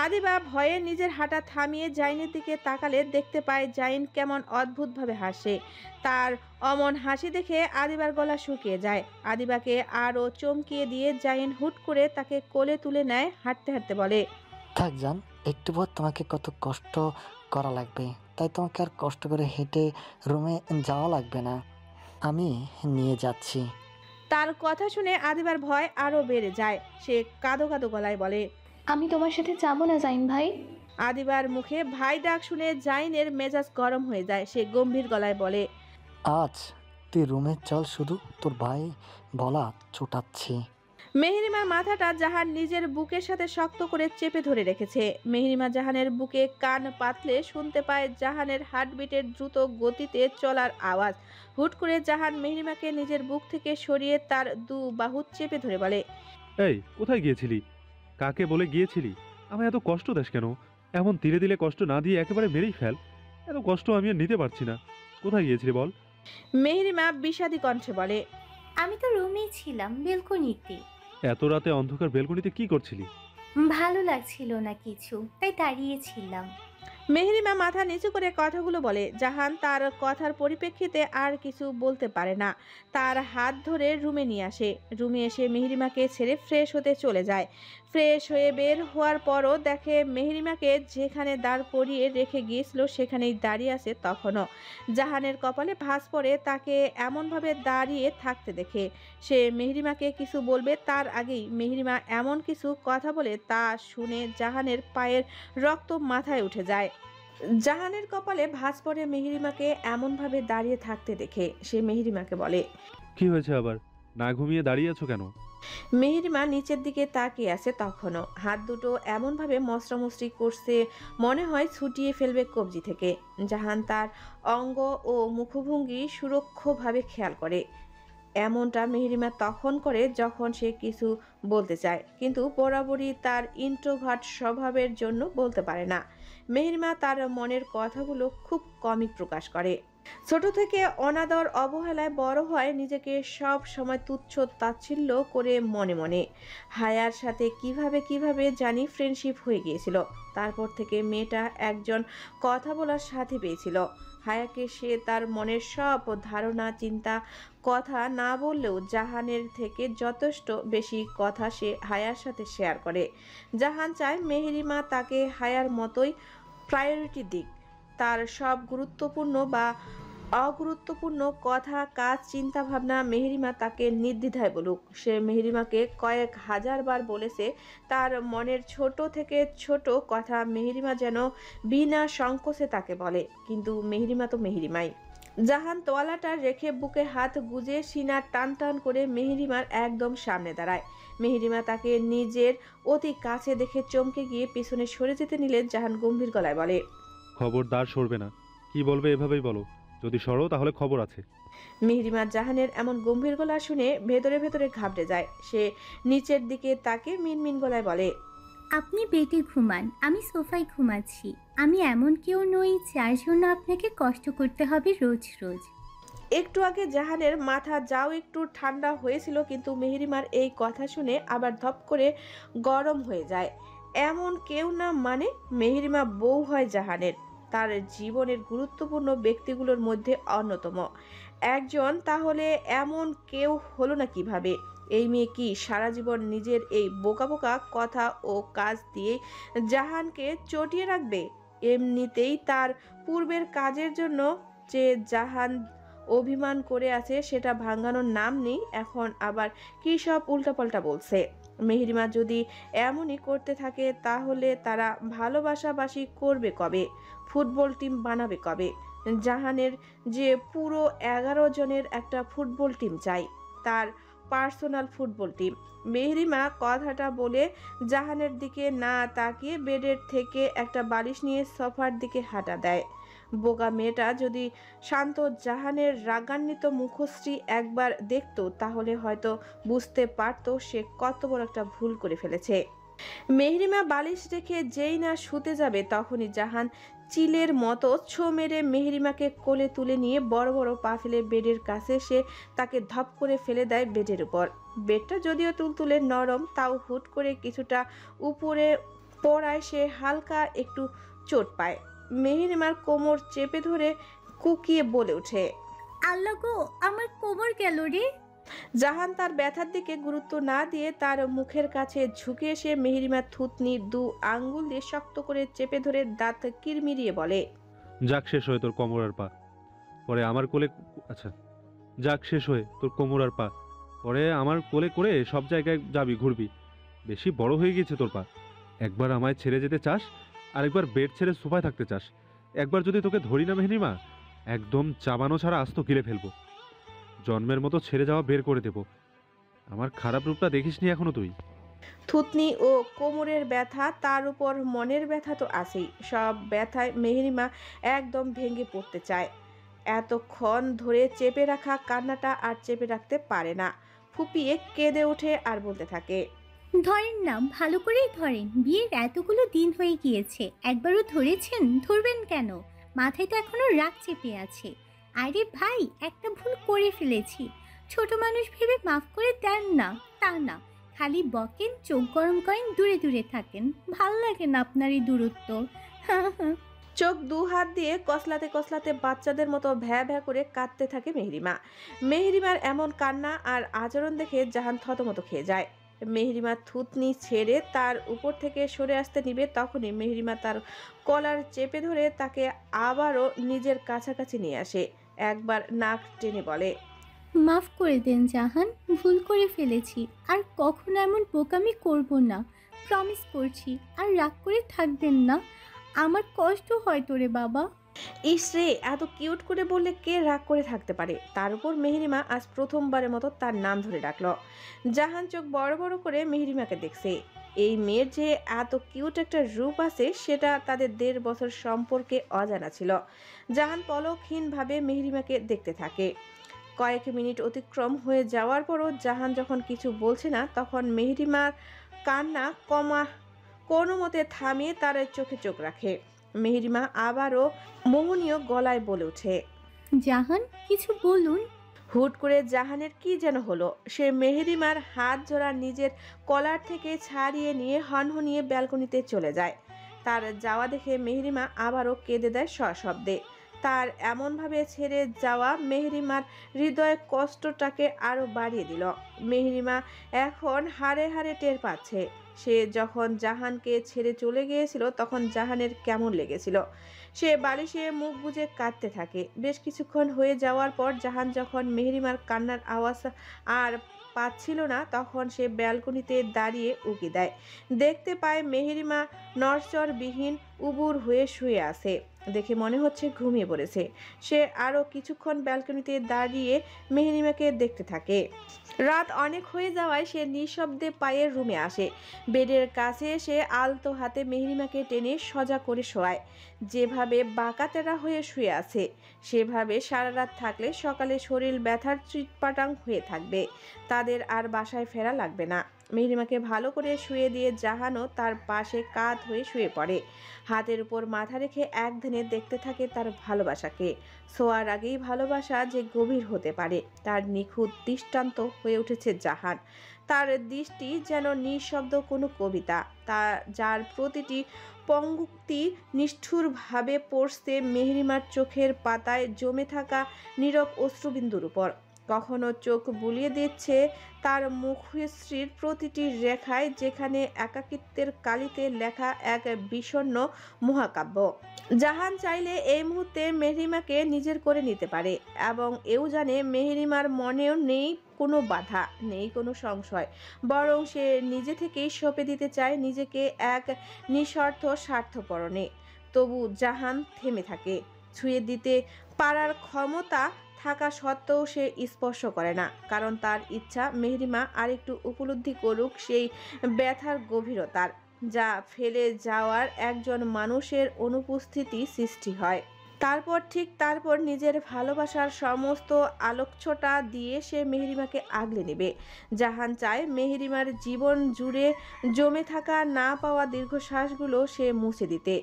আদিবা ভয়ে নিজের হাঁটা থামিয়ে জাইনের দিকে তাকালে দেখতে পায় জাইন কেমন অদ্ভুতভাবে হাসে। তার অমন হাসি দেখে আদিবার গলা শুকিয়ে যায়। আদিবাকে আরও চমকিয়ে দিয়ে জাইন হুট করে তাকে কোলে তুলে নেয়। হাঁটতে হাঁটতে বলে, থাক জান, একটু পর তোমাকে কত কষ্ট করা লাগবে, তাই তোমাকে আর কষ্ট করে হেঁটে রুমে যাওয়া লাগবে না, আমি নিয়ে যাচ্ছি। তার কথা শুনে আদিবার ভয় আরও বেড়ে যায়। সে কাঁদো কাঁদো গলায় বলে, আমি তোমার সাথে যাবো না জাইন ভাই। আদিবার মুখে ভাই ডাক শুনে জাইনের মেজাজ গরম হয়ে যায়। সে গম্ভীর গলায় বলে, আজ তুই রুমে চল, শুধু তোর ভাই বলা ছুটাচ্ছি। মেহরিমার মাথাটা জাহান নিজের বুকের সাথে শক্ত করে চেপে ধরে রেখেছে। মেহরিমা জাহানের বুকে কান পাতলে শুনতে পায় জাহানের হার্টবিটের দ্রুত গতিতে চলার আওয়াজ। হুট করে জাহান মেহরিমাকে নিজের বুক থেকে সরিয়ে তার দু বাহু চেপে ধরে বলে, এই কোথায় গিয়েছিলি? কাকে বলে গিয়েছিলি? আমায় এত কষ্ট দেশ কেন? এমন ধীরে ধীরে কষ্ট না দিয়ে একেবারে মেরেই ফেল। এত কষ্ট আমি আর নিতে পারছি না। কোথায় গিয়েছিলি বল? মেহরিমা বিষাদী কণ্ঠে বলে, আমি তো রুমেই ছিলাম, বেলকনিতে। এত রাতে অন্ধকার বেলকনিতে কি করছিলি? ভালো লাগছিল না কিছু, তাই দাঁড়িয়েছিলাম। মেহরিমা মাথা নিচু করে কথাগুলো বলে। জাহান তার কথার পরিপ্রেক্ষিতে আর কিছু বলতে পারে না। তার হাত ধরে রুমে নিয়ে আসে। রুমে এসে মেহরিমাকে ছেড়ে ফ্রেশ হতে চলে যায়। ফ্রেশ হয়ে বের হওয়ার পরও দেখে মেহরিমাকে যেখানে দাঁড় করিয়ে রেখে গিয়েছিল সেখানেই দাঁড়িয়ে আছে তখনও। জাহানের কপালে ভাঁজ পড়ে তাকে এমনভাবে দাঁড়িয়ে থাকতে দেখে। সে মেহরিমাকে কিছু বলবে তার আগেই মেহরিমা এমন কিছু কথা বলে তা শুনে জাহানের পায়ের রক্ত মাথায় উঠে যায়। জাহানের কপালে ভাঁজ পড়ে মেহরিমাকে এমনভাবে দাঁড়িয়ে থাকতে দেখে। সে মেহরিমাকে বলে, কি হয়েছে আবার? না ঘুমিয়ে দাঁড়িয়ে আছো কেন? মেহরিমা নিচের দিকে তাকিয়ে আছে তখনও। হাত দুটো এমনভাবে মশরামশরি করছে মনে হয় ছুটিয়ে ফেলবে কবজি থেকে। জাহান তার অঙ্গ ও মুখভঙ্গি সুরক্ষভাবে খেয়াল করে। এমনটা মেহরিমা তখন করে যখন সে কিছু বলতে চায়, কিন্তু বরাবরই তার ইন্ট্রোভার্ট স্বভাবের জন্য বলতে পারে না। মেহরিমা তার মনের কথাগুলো খুব কমই প্রকাশ করে। ছোট থেকে অনাদর অবহেলায় বড় হয়, নিজেকে সব সময় তুচ্ছ তাচ্ছিল্য করে মনে মনে। হায়ার সাথে কিভাবে জানি ফ্রেন্ডশিপ হয়ে গিয়েছিল। তারপর থেকে মেয়েটা একজন কথা বলার সাথী পেয়েছিল। হায়াকে সে তার মনের সব ধারণা চিন্তা কথা না বললেও জাহানের থেকে যথেষ্ট বেশি কথা সে হায়ার সাথে শেয়ার করে। জাহান চায় মেহরিমা তাকে হায়ার মতোই প্রায়োরিটি দিক। তার সব গুরুত্বপূর্ণ বা অগুরুত্বপূর্ণ কথা, কাজ, চিন্তা ভাবনা মেহেরিমা তাকে নির্দ্বিধায় বলুক। সে মেহেরিমাকে কয়েক হাজার বার বলেছে তার মনের ছোট থেকে ছোট কথা মেহেরিমা যেন বিনা সংকোচে তাকে বলে, কিন্তু মেহেরিমা তো মেহেরিমাই। জাহান তোয়ালাটা রেখে বুকে হাত গুজে সিনা টান টান করে মেহেরিমার একদম সামনে দাঁড়ায়। মেহেরিমা তাকে নিজের অতি কাছে দেখে চমকে গিয়ে পিছনে সরে যেতে নিলে জাহান গম্ভীর গলায় বলে, খবরদার সরবে না, কি বলবে এভাবেই বলো, যদি সরো তাহলে খবর আছে। মেহেরিমা জাহানের এমন গম্ভীর গলা শুনে ভেতরে ভেতরে ঘাবড়ে যায়। সে নিচের দিকে তাকে মিনমিন গলায় বলে, আপনি বেডে ঘুমান, আমি সোফায় ঘুমাচ্ছি। আমি এমন কেউ নই যার জন্য আপনাকে কষ্ট করতে হবে রোজ রোজ। একটু আগে জাহানের মাথা যাও একটু ঠান্ডা হয়েছিল, কিন্তু মেহেরিমার এই কথা শুনে আবার ধপ করে গরম হয়ে যায়। এমন কেউ না মানে মেহেরিমা বউ হয় জাহানের, তার জীবনের গুরুত্বপূর্ণ ব্যক্তিগুলোর মধ্যে অন্যতম একজন। তাহলে এমন কেউ হলো না কিভাবে? এই মেয়ে কি সারা জীবন নিজের এই বোকা বোকা কথা ও কাজ দিয়ে জাহানকে চটিয়ে রাখবে? এমনিতেই তার পূর্বের কাজের জন্য যে জাহান অভিমান করে আছে সেটা ভাঙানোর নাম নেই, এখন আবার কি সব উল্টাপাল্টা বলছে। মেহেরিমা যদি এমনই করতে থাকে তাহলে তারা ভালোবাসাবাসি করবে কবে? ফুটবল টিম বানাবে কবে? জাহানের যে পুরো 11 জনের একটা ফুটবল টিম চাই, তার পার্সোনাল ফুটবল টিম। মেহেরিমা কথাটা বলে জাহানের দিকে না তাকিয়ে বেডের থেকে একটা বালিশ নিয়ে সোফার দিকে হাঁটা দেয়। বোকা মেয়েটা যদি শান্ত জাহানের রাগান্বিত মুখশ্রী একবার দেখতো তাহলে হয়তো বুঝতে পারতো সে কত বড় একটা ভুল করে ফেলেছে। মেহেরিমা বালিশ রেখে যেই না শুতে যাবে তখনই জাহান চিলের মতো ছো মেরে মেহেরিমাকে কোলে তুলে নিয়ে বড় বড় পা ফেলে বেডের কাছে সে তাকে ধপ করে ফেলে দেয় বেডের উপর। বেডটা যদিও তুলতুলে নরম, তাও হুট করে কিছুটা উপরে পড়ায় সে হালকা একটু চোট পায়। মেহেরিমার কোমর চেপে ধরে কুকিয়ে বলে ওঠে, আল্লাহ গো, আমার কোমর গেল রে। জাহান তার ব্যথার দিকে গুরুত্ব না দিয়ে তার মুখের কাছে ঝুঁকে এসে মেহেরিমার থুতনি 2 আঙ্গুল দিয়ে শক্ত করে চেপে ধরে দাঁত কিরমিরিয়ে বলে, যাক শেষ হয়ে তোর কোমর আর পা, পরে আমার কোলে, আচ্ছা যাক শেষ হয়ে তোর কোমর আর পা, পরে আমার কোলে করে সব জায়গায় যাবি, ঘুরবি। বেশি বড় হয়ে গিয়েছে তোর পা। একবার আমায় ছেড়ে যেতে চাস, আরেকবার বেড ছেড়ে সোফায় থাকতে চাস। একবার যদি তোকে ধরি না মেহেরিমা, একদম চাবানো ছাড়া আস্ত গিলে ফেলবো। জন্মের মতো ছেড়ে যাওয়া বের করে দেব। আমার খারাপ রূপটা দেখিসনি এখনো তুই? থুতনি ও কোমরের ব্যথা, তার উপর মনের ব্যথা তো আছেই। সব ব্যথায় মেহেরিমা একদম ভেঙে পড়তে চায়। এতক্ষণ ধরে চেপে রাখা কান্নাটা আর চেপে রাখতে পারে না, ফুপিয়ে কেঁদে ওঠে আর বলতে থাকে, ধরেন না, ভালো করেই ধরেন। বিয়ের এতগুলো দিন হয়ে গিয়েছে, একবারও ধরেছেন? ধরবেন কেন? মাথায় তো এখনো রাগ চেপে আছে। আরে ভাই, একটা ভুল করে ফেলেছি, ছোট মানুষ ভেবে মাফ করে দেন না। তা না, খালি বকেন, চোখ গরম করেন, দূরে দূরে থাকেন। ভাল লাগে না আপনার এই দূরত্ব। চোখ 2 হাত দিয়ে কসলাতে কসলাতে বাচ্চাদের মতো ভ্যা ভ্যা করে কাঁদতে থাকে মেহেরিমা। মেহেরিমার এমন কান্না আর আচরণ দেখে জাহান থতমত খেয়ে যায়। মেহেরিমা থুতনি ছেড়ে তার উপর থেকে সরে আসতে নিবে, তখনই মেহেরিমা তার কলার চেপে ধরে তাকে আবারও নিজের কাছাকাছি নিয়ে আসে। একবার নাক টেনে বলে, মাফ করে দেন জাহান, ভুল করে ফেলেছি। আর কখনো এমন বোকামি করব না, প্রমিস করছি। আর রাগ করে থাকবেন না, আমার কষ্ট হয় তোরে বাবা। ইসরে, এত কিউট করে বললে কে রাগ করে থাকতে পারে? তার উপর মেহেরিমা আজ প্রথমবারের মতো তার নাম ধরে ডাকলো। জাহান চোখ বড় বড় করে মেহেরিমাকে দেখছে। এই মেয়ের যে এত কিউট একটা রূপ আছে সেটা তাদের 1.5 বছর সম্পর্কে অজানা ছিল। জাহান পলকহীনভাবে মেহেরিমাকে দেখতে থাকে। কয়েক মিনিট অতিক্রম হয়ে যাওয়ার পরও জাহান যখন কিছু বলছে না, তখন মেহেরিমার কান্না কোনো মতে থামিয়ে তার চোখে চোখ রাখে। মেহেরিমা আবারও মোহনীয় গলায় বলে ওঠে, জাহান, কিছু বলুন। হুট করে জাহানের কি যেন হলো, সে মেহেরিমার হাত জোড়া নিজের কলার থেকে ছাড়িয়ে নিয়ে হনহনিয়ে ব্যালকনিতে চলে যায়। তার যাওয়া দেখে মেহেরিমা আবারও কেঁদে দেয় সশব্দে। তার এমনভাবে ছেড়ে যাওয়া মেহরিমার হৃদয় কষ্টটাকে আরো বাড়িয়ে দিল। মেহরিমা এখন হাড়ে হাড়ে টের পাচ্ছে সে যখন জাহানকে ছেড়ে চলে গিয়েছিল তখন জাহানের কেমন লেগেছিল। সে বালিশে মুখ গুজে কাঁদতে থাকে। বেশ কিছুক্ষণ হয়ে যাওয়ার পর জাহান যখন মেহরিমার কান্নার আওয়াজ আর পাচ্ছিল না তখন সে ব্যালকনিতে দাঁড়িয়ে উকি দেয়। দেখতে পায় মেহরিমা নড়চড়বিহীন উবুর হয়ে শুয়ে আছে। দেখে মনে হচ্ছে ঘুমিয়ে পড়েছে। সে আরও কিছুক্ষণ ব্যালকনিতে দাঁড়িয়ে মেহরিমাকে দেখতে থাকে। রাত অনেক হয়ে যাওয়ায় সে নিঃশব্দে পায়ের রুমে আসে। বেডের কাছে সে আলতো হাতে মেহরিমাকে টেনে সজা করে শোয়ায়। যেভাবে বাঁকাতেরা হয়ে শুয়ে আছে সেভাবে সারা রাত থাকলে সকালে শরীর ব্যথার চিটপাটাং হয়ে থাকবে। তাদের আর বাসায় ফেরা লাগবে না। মেহরিমাকে ভালো করে শুয়ে দিয়ে জাহানও তার পাশে কাঁধ হয়ে শুয়ে পড়ে। হাতের উপর মাথা রেখে একধানে দেখতে থাকে তার ভালোবাসাকে। শোয়ার আগেই ভালোবাসা যে গভীর হতে পারে তার নিখুঁত দৃষ্টান্ত হয়ে উঠেছে জাহান। তার দৃষ্টি যেন নিঃশব্দ কোনো কবিতা, যার প্রতিটি পঙ্ক্তি নিষ্ঠুরভাবে পড়ছে মেহরিমার চোখের পাতায় জমে থাকা নীরব অশ্রুবিন্দুর উপর। কখনো চোখ বুলিয়ে দিচ্ছে তার মুখশ্রীর প্রতিটি রেখায়, যেখানে একাকিত্বের কালিতে লেখা এক বিষণ্ণ মহাকাব্য। জাহান চাইলে এই মুহূর্তে মেহরিমাকে নিজের করে নিতে পারে এবং এও জানে মেহরিমার মনেও নেই কোনো বাধা, নেই কোনো সংশয়, বরং সে নিজে থেকেই সঁপে দিতে চায় নিজেকে এক নিঃস্বার্থ স্বার্থপরণে। তবু জাহান থেমে থাকে। ছুঁয়ে দিতে পারার ক্ষমতা থাকা সত্ত্বেও সে স্পর্শ করে না, কারণ তার ইচ্ছা মেহরিমা আরেকটু উপলব্ধি করুক সেই ব্যথার গভীরতার, যা ফেলে যাওয়ার একজন মানুষের অনুপস্থিতি সৃষ্টি হয়। তারপর নিজের ভালোবাসার সমস্ত আলোচ্যটা দিয়ে সে মেহরিমাকে আগলে নেবে। জাহান চায় মেহরিমার জীবন জুড়ে জমে থাকা না পাওয়া দীর্ঘশ্বাসগুলো সে মুছে দিতে,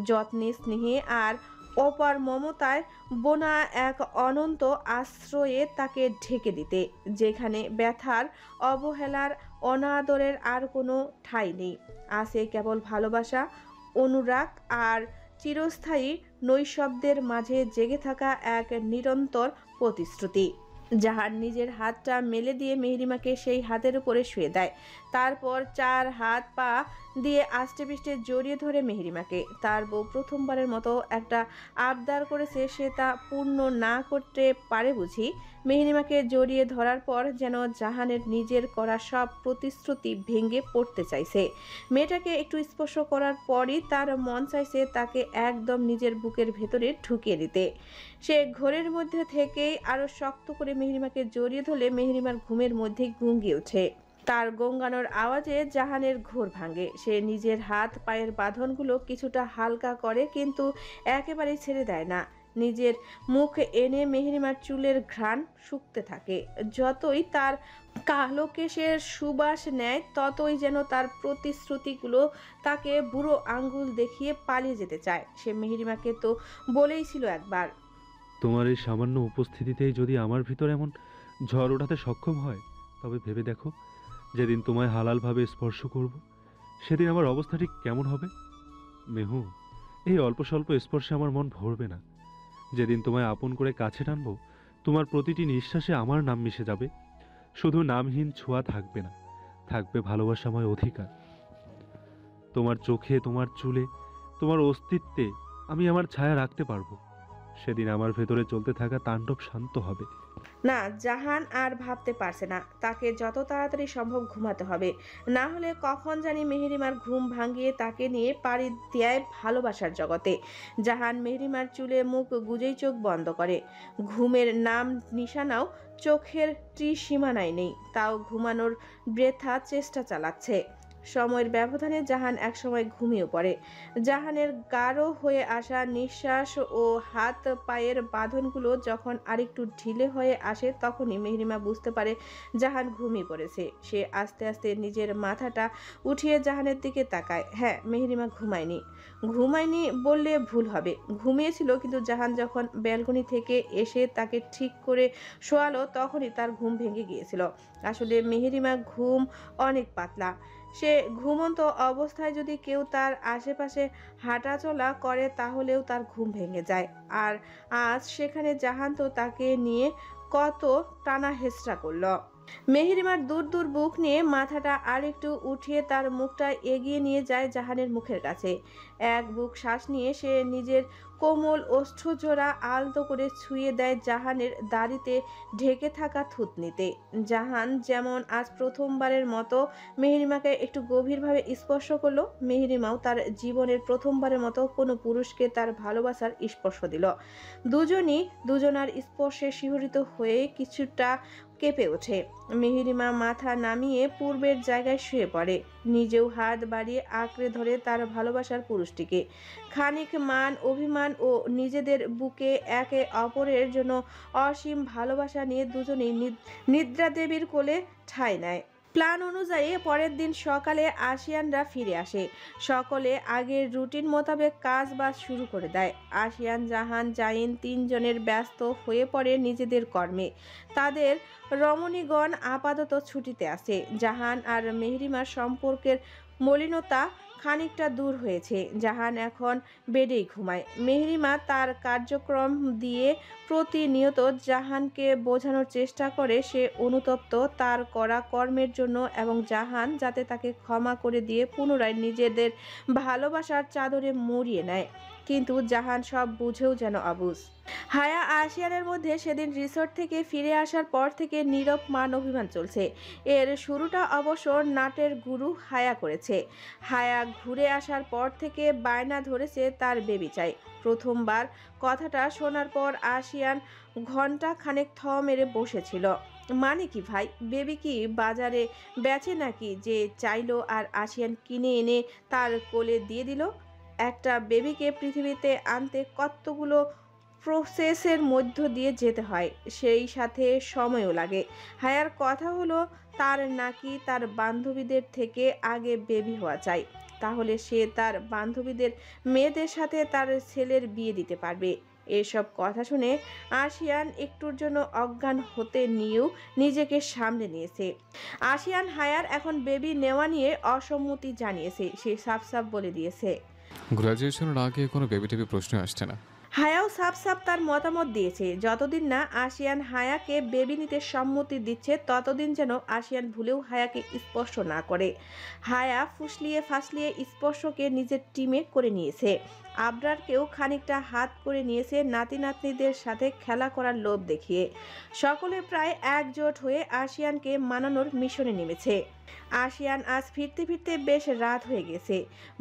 যত্নে স্নেহে আর অপার মমতায় বোনা এক অনন্ত আশ্রয়ে তাকে ঢেকে দিতে, যেখানে ব্যথার, অবহেলার, অনাদরের আর কোনো ঠাঁই নেই। আছে কেবল ভালোবাসা, অনুরাগ আর চিরস্থায়ী নৈশব্দের মাঝে জেগে থাকা এক নিরন্তর প্রতিশ্রুতি। জাহান নিজের হাতটা মেলে দিয়ে মেহরিমাকে সেই হাতের উপরে শুয়ে দেয়। তারপর চার হাত পা দিয়ে আষ্টে পিষ্টে জড়িয়ে ধরে মেহরিমাকে। তার বউ প্রথমবারের মতো একটা আবদার করেছে, সে তা পূর্ণ না করতে পারে বুঝি। মেহরিমাকে জড়িয়ে ধরার পর যেন জাহানের নিজের করা সব প্রতিশ্রুতি ভেঙে পড়তে চাইছে। মেয়েটাকে একটু স্পর্শ করার পরই তার মন চাইছে তাকে একদম নিজের বুকের ভেতরে ঢুকিয়ে দিতে। সে ঘোরের মধ্যে থেকেই আরো শক্ত করে মেহরিমাকে জড়িয়ে ধরলে মেহরিমার ঘুমের মধ্যে গুঙ্গিয়ে ওঠে। তার গঙ্গানোর আওয়াজে জাহানের ঘোর ভাঙে। সে নিজের হাত পায়ের বাঁধনগুলো কিছুটা হালকা করে, কিন্তু একেবারেই ছেড়ে দেয় না। নিজের মুখ এনে মেহরিমার চুলের ঘ্রাণ শুকতে থাকে। যতই তার কালো কেশের সুবাস নেয় ততই যেন তার প্রতিশ্রুতিগুলো তাকে বুড়ো আঙ্গুল দেখিয়ে পালিয়ে যেতে চায়। সে মেহরিমাকে তো বলেই ছিল একবার, তোমার এই সামান্য উপস্থিতিতেই যদি আমার ভিতর এমন ঝড় ওঠাতে সক্ষম হয়, তবে ভেবে দেখো, যেদিন তোমায় হালালভাবে স্পর্শ করব সেদিন আমার অবস্থা ঠিক কেমন হবে। মেহু, এই অল্প স্বল্প স্পর্শে আমার মন ভরবে না। যেদিন তোমায় আপন করে কাছে টানবো, তোমার প্রতিটি নিঃশ্বাসে আমার নাম মিশে যাবে। শুধু নামহীন ছোঁয়া থাকবে না, থাকবে ভালোবাসাময় অধিকার। তোমার চোখে, তোমার চুলে, তোমার অস্তিত্বে আমি আমার ছায়া রাখতে পারবো। সেদিন আমার ভেতরে চলতে থাকা তাণ্ডব শান্ত হবে। না, জাহান আর ভাবতে পারছে না। তাকে যত তাড়াতাড়ি সম্ভব ঘুমাতে হবে, না হলে কখন জানি মেহরিমার ঘুম ভাঙিয়ে তাকে নিয়ে পাড়ি দেয় ভালোবাসার জগতে। জাহান মেহরিমার চুলে মুখ গুজেই চোখ বন্ধ করে। ঘুমের নাম নিশানাও চোখের ত্রিসীমানায় নেই, তাও ঘুমানোর বৃথা চেষ্টা চালাচ্ছে। সময়ের ব্যবধানে জাহান একসময় ঘুমিয়ে পড়ে। জাহানের গাঢ় হয়ে আসা নিঃশ্বাস ও হাত পায়ের বাঁধনগুলো যখন আরেকটু ঢিলে হয়ে আসে তখনই মেহরিমা বুঝতে পারে জাহান ঘুমিয়ে পড়েছে। সে আস্তে আস্তে নিজের মাথাটা উঠিয়ে জাহানের দিকে তাকায়। হ্যাঁ, মেহরিমা ঘুমায়নি বললে ভুল হবে, ঘুমিয়েছিল, কিন্তু জাহান যখন ব্যালকনি থেকে এসে তাকে ঠিক করে শোয়ালো তখনই তার ঘুম ভেঙে গিয়েছিল। আসলে মেহরিমা ঘুম অনেক পাতলা। সে ঘুমন্ত অবস্থায় যদি কেউ তার আশেপাশে হাঁটাচলা করে তাহলেও তার ঘুম ভেঙে যায়। আর আজ সেখানে জাহান তো তাকে নিয়ে কত টানা হেঁচড়া করলো। মেহেরিমার দূর দূর বুক নিয়ে মাথাটা আরেকটু উঠিয়ে তার মুখটা এগিয়ে নিয়ে যায় জাহানের মুখের কাছে। এক বুক শ্বাস নিয়ে সে নিজের কোমল ওষ্ঠজোড়া আলতো করে ছুঁয়ে দেয় জাহানের দাড়িতে ঢেকে থাকা থুতনিতে। জাহান যেমন আজ প্রথমবারের মতো মেহেরিমাকে একটু গভীরভাবে স্পর্শ করলো, মেহেরিমাও তার জীবনের প্রথমবারের মতো কোনো পুরুষকে তার ভালোবাসার স্পর্শ দিল। দুজনই দুজনার স্পর্শে শিহরিত হয়ে কিছুটা কেঁপে ওঠে। মেহেরিমা মাথা নামিয়ে পূর্বের জায়গায় শুয়ে পড়ে, নিজেও হাত বাড়িয়ে আঁকড়ে ধরে তার ভালোবাসার পুরুষটিকে। খানিক মান অভিমান ও নিজেদের বুকে একে অপরের জন্য অসীম ভালোবাসা নিয়ে দুজনেই নিদ্রা দেবীর কোলে ঠাঁই নেয়। প্ল্যান অনুযায়ী পরের দিন সকালে আশিয়ানরা ফিরে আসে। সকলে আগের রুটিন মোতাবেক কাজ বাজ শুরু করে দেয়। আশিয়ান, জাহান, জাইন তিনজনের ব্যস্ত হয়ে পড়ে নিজেদের কর্মে। তাদের রমণীগণ আপাতত ছুটিতে আছে। জাহান আর মেহেরিমার সম্পর্কের মলিনতা খানিকটা দূর হয়েছে। জাহান এখন বেডেই ঘুমায়। মেহেরিমা তার কার্যক্রম দিয়ে প্রতিনিয়ত জাহানকে বোঝানোর চেষ্টা করে সে অনুতপ্ত তার করা কর্মের জন্য এবং জাহান যাতে তাকে ক্ষমা করে দিয়ে পুনরায় নিজেদের ভালোবাসার চাদরে মুড়িয়ে নেয়। কিন্তু জাহান সব বুঝেও যেন অবুঝ। হায়া আশিয়ানের মধ্যে সেদিন রিসোর্ট থেকে ফিরে আসার পর থেকে নীরব মান অভিমান চলছে। এর শুরুটা অবশ্য নাটের গুরু হায়া করেছে। হায়া ঘুরে আসার পর থেকে বায়না ধরেছে তার বেবি চাই। প্রথমবার কথাটা শোনার পর আশিয়ান ঘন্টা খানেক থ মেরে বসেছিল। মানে কি ভাই, বেবি কি বাজারে বেচে নাকি যে চাইলো আর আশিয়ান কিনে এনে তার কোলে দিয়ে দিল? একটা বেবিকে পৃথিবীতে আনতে কতগুলো প্রসেসের মধ্য দিয়ে যেতে হয়, সেই সাথে সময়ও লাগে। হায়ার কথা হলো তার নাকি তার বান্ধবীদের থেকে আগে বেবি হওয়া চাই, তাহলে সে তার বান্ধবীদের মেয়েদের সাথে তার ছেলের বিয়ে দিতে পারবে। এসব কথা শুনে আশিয়ান একটুর জন্য অজ্ঞান হতে নিয়েও নিজেকে সামলে নিয়েছে। আশিয়ান হায়ার এখন বেবি নেওয়া নিয়ে অসম্মতি জানিয়েছে। সে সাফ সাফ বলে দিয়েছে গ্র্যাজুয়েশনের আগে কোনো বেবি টেবি প্রশ্ন আসছে না। হায়াও সাফ সাফ তার মতামত দিয়েছে। যতদিন না আশিয়ান হায়াকে বেবি নিতে সম্মতি দিচ্ছে ততদিন যেন আশিয়ান ভুলেও হায়াকে স্পর্শ না করে। হায়া ফুসলিয়ে ফাসলিয়ে স্পর্শকে নিজের টিমে করে নিয়েছে। আবরারকেও খানিকটা হাত করে নিয়েছে নাতি নাতনিদের সাথে খেলা করার লোভ দেখিয়ে। সকলে প্রায় একজোট হয়ে আশিয়ানকে মানানোর মিশনে নেমেছে। আশিয়ান আজ ফিরতে ফিরতে বেশ রাত হয়ে গেছে।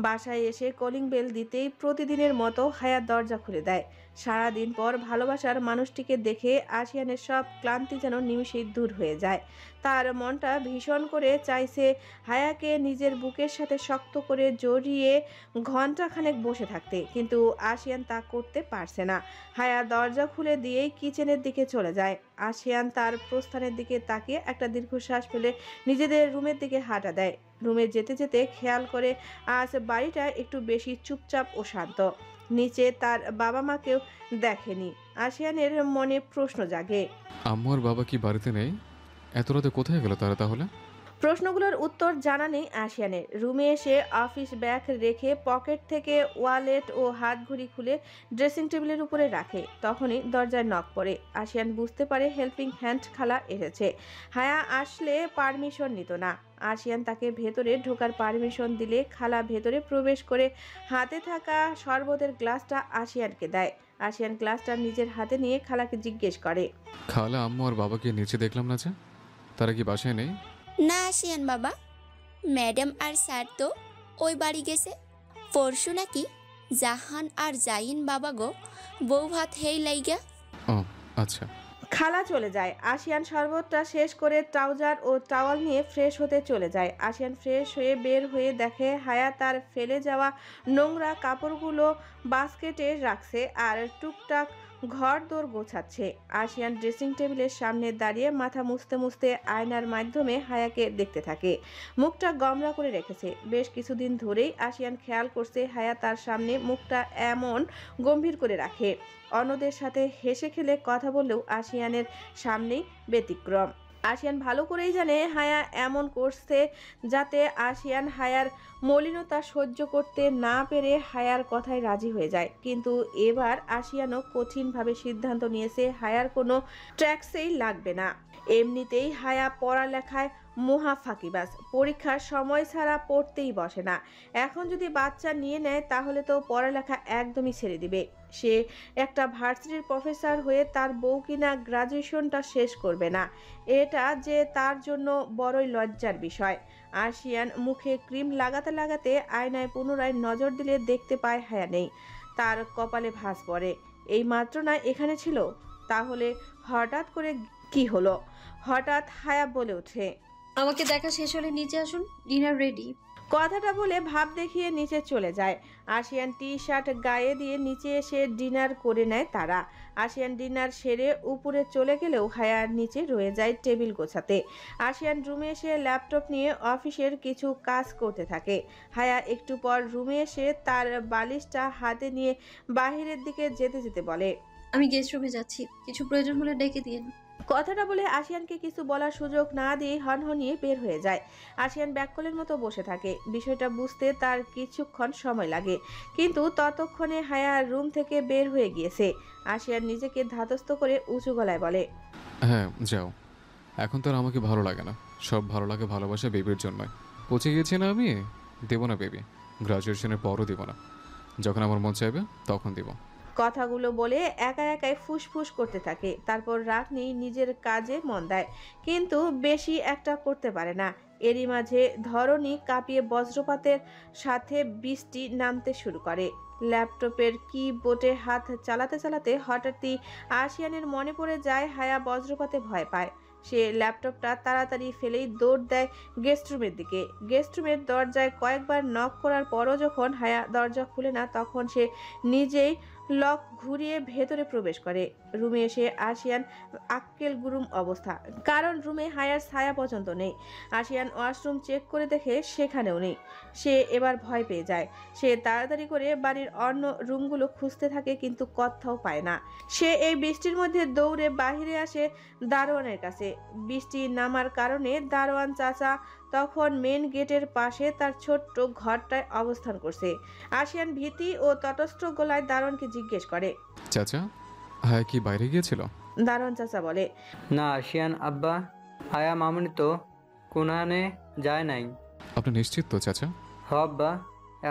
বাসায় এসে কলিং বেল দিতেই প্রতিদিনের মতো হায়া দরজা খুলে দেয়। সারাদিন পর ভালোবাসার মানুষটিকে দেখে আশিয়ানের সব ক্লান্তি যেন নিমিষেই দূর হয়ে যায়। তার মনটা ভীষণ করে চাইছে হায়াকে নিজের বুকের সাথে শক্ত করে জড়িয়ে ঘন্টাখানেক বসে থাকতে, কিন্তু আশিয়ান তা করতে পারছে না। হায়া দরজা খুলে দিয়েই কিচেনের দিকে চলে যায়। আশিয়ান তার প্রস্থানের দিকে তাকিয়ে একটা দীর্ঘশ্বাস ফেলে নিজেদের রুমের দিকে হাঁটা দেয়। রুমে যেতে যেতে খেয়াল করে আজ বাড়িটা একটু বেশি চুপচাপ ও শান্ত। নিচে তার বাবা মাকেও দেখেনি। আশিয়ানের মনে প্রশ্ন জাগে, আম্মু আর বাবা কি বাড়িতে নেই? এত রাতে কোথায় গেল তারা তাহলে? প্রশ্নগুলোর উত্তর জানা নেই আশিয়ানের। রুমে এসে অফিস ব্যাগ রেখে পকেট থেকে ওয়ালেট ও হাত ঘড়ি খুলে ড্রেসিং টেবিলের উপরে রাখে। তখনই দরজায় নক পড়ে। আশিয়ান বুঝতে পারে হেল্পিং হ্যান্ড খালা এসেছে। হায়া আসলে পারমিশন নিত না। আশিয়ান তাকে ভেতরে ঢোকার পারমিশন দিলে খালা ভেতরে প্রবেশ করে হাতে থাকা শরবতের গ্লাসটা আশিয়ানকে দেয়। আশিয়ান গ্লাসটা নিজের হাতে নিয়ে খালাকে জিজ্ঞেস করে, খালা আম্মু আর বাবাকে নিচে দেখলাম না যে, তারা কি বাসায় নেই? না আশিয়ান বাবা, ম্যাডাম আর স্যার তো ওই বাড়ি গেছে। পরশু নাকি জাহান আর জাইন বাবা গো বউ ভাত হেই লাইগা। ও আচ্ছা। খালা চলে যায়। আশিয়ান শরবতটা শেষ করে ট্রাউজার ও টাওয়াল নিয়ে ফ্রেশ হতে চলে যায়। আশিয়ান ফ্রেশ হয়ে বের হয়ে দেখে হায়া তার ফেলে যাওয়া নোংরা কাপড়গুলো বাস্কেটে রাখছে আর টুকটাক ঘর দোর গোছাচ্ছে। আশিয়ান ড্রেসিং টেবিলের সামনে দাঁড়িয়ে মাথা মুছতে মুছতে আয়নার মাধ্যমে হায়াকে দেখতে থাকে। মুখটা গমরা করে রেখেছে। বেশ কিছুদিন ধরেই আশিয়ান খেয়াল করছে হায়া তার সামনে মুখটা এমন গম্ভীর করে রাখে। অন্যদের সাথে হেসে খেলে কথা বললেও আশিয়ানের সামনেই ব্যতিক্রম। আশিয়ান ভালো করেই জানে হায়া এমন করছে যাতে আশিয়ান হায়ার মলিনতা সহ্য করতে না পেরে হায়ার কথায় রাজি হয়ে যায়। কিন্তু এবার আশিয়ানও কঠিনভাবে সিদ্ধান্ত নিয়েছে হায়ার কোনো ট্যাক্সেই লাগবে না। এমনিতেই হায়া পড়ালেখায় মহা ফাঁকিবাজ, পরীক্ষার সময় ছাড়া পড়তেই বসে না। এখন যদি বাচ্চা নিয়ে নেয় তাহলে তো পড়ালেখা একদমই ছেড়ে দিবে। সে একটা ভার্সিটির প্রফেসর হয়ে তার বউ কিনা গ্রাজুয়েশনটা শেষ করবে না, এটা যে তার জন্য বড়ই লজ্জার বিষয়। আশিয়ান মুখে ক্রিম লাগাতে লাগাতে আয়নায় পুনরায় নজর দিলে দেখতে পায় হায়া নেই। তার কপালে ভাঁজ পড়ে, এই মাত্র না এখানে ছিল, তাহলে হঠাৎ করে কি হলো? হঠাৎ হায়া বলে ওঠে, আমাকে দেখা শেষ হলে নিচে আসুন, ডিনার রেডি। কথাটা বলে ভাব দেখিয়ে নিচে চলে যায়। আশিয়ান টি শার্ট গায়ে দিয়ে নিচে এসে ডিনার করে নেয় তারা। আশিয়ান ডিনার সেরে উপরে চলে গেলেও হায়ার নিচে রয়ে যায় টেবিল গোছাতে। আশিয়ান রুমে এসে ল্যাপটপ নিয়ে অফিসের কিছু কাজ করতে থাকে। হায়া একটু পর রুমে এসে তার বালিশটা হাতে নিয়ে বাহিরের দিকে যেতে যেতে বলে, আমি গেস্ট রুমে যাচ্ছি, কিছু প্রয়োজন হলে ডেকে দিন। কথাটা বলে আশিয়ানকে কিছু বলার সুযোগ না দিয়ে হনহনিয়ে বের হয়ে যায়। আশিয়ান ব্যাককলের মতো বসে থাকে। বিষয়টা বুঝতে তার কিছুক্ষণ সময় লাগে, কিন্তু ততক্ষণে হায়া রুম থেকে বের হয়ে গিয়েছে। আশিয়ান নিজেকে ধাতস্থ করে উঁচু গলায় বলে, হ্যাঁ যাও, এখন তো আর আমাকে ভালো লাগে না। সব ভালো লাগে ভালোবাসা বেবির জন্যই। পচে গেছি না আমি, দেবো না বেবি, গ্রাজুয়েশনের পরও দেবো না, যখন আমার মন চাইবে তখন দেবো। কথাগুলো বলে একা একাই ফুসফুস করতে থাকে। তারপর রাগ নেই নিজের কাজে মন দেয়, কিন্তু বেশি একটা করতে পারে না। এরই মাঝে ধরণী কাঁপিয়ে বজ্রপাতের সাথে বৃষ্টি নামতে শুরু করে। ল্যাপটপের কিবোর্ডে হাত চালাতে চালাতে হঠাৎই আশিয়ানের মনে পড়ে যায় হায়া বজ্রপাতে ভয় পায়। সে ল্যাপটপটা তাড়াতাড়ি ফেলেই দৌড় দেয় গেস্ট রুমের দিকে। গেস্ট রুমের দরজায় কয়েকবার নক করার পরও যখন হায়া দরজা খুলে না, তখন সে নিজেই লক ঘুরিয়ে ভেতরে প্রবেশ করে। রুমে এসে আশিয়ান আক্কেল গুরুম অবস্থা, কারণ রুমে হায়ার ছায়া পর্যন্ত নেই। আশিয়ান ওয়াশরুম চেক করে দেখে সেখানেও নেই। সে এবার ভয় পেয়ে যায়। সে তাড়াতাড়ি করে বাড়ির অন্য রুমগুলো খুঁজতে থাকে, কিন্তু কোথাও পায় না। সে এই বৃষ্টির মধ্যে দৌড়ে বাহিরে আসে দারোয়ানের কাছে। বৃষ্টি নামার কারণে দারোয়ান চাচা তখন মেন গেটের পাশে তার ছোট্ট ঘরটায় অবস্থান করছে। আশিয়ান ভীতি ও তটস্থ গলায় দারোয়ানকে জিজ্ঞেস করে, চাচা হ্যাঁ কি বাইরে গিয়েছিল? দারোয়ান চাচা বলে, না আশিয়ান আব্বা, হায়া মামুনি তো কোনানে যায় নাই। আপনি নিশ্চিত তো চাচা? হ আব্বা,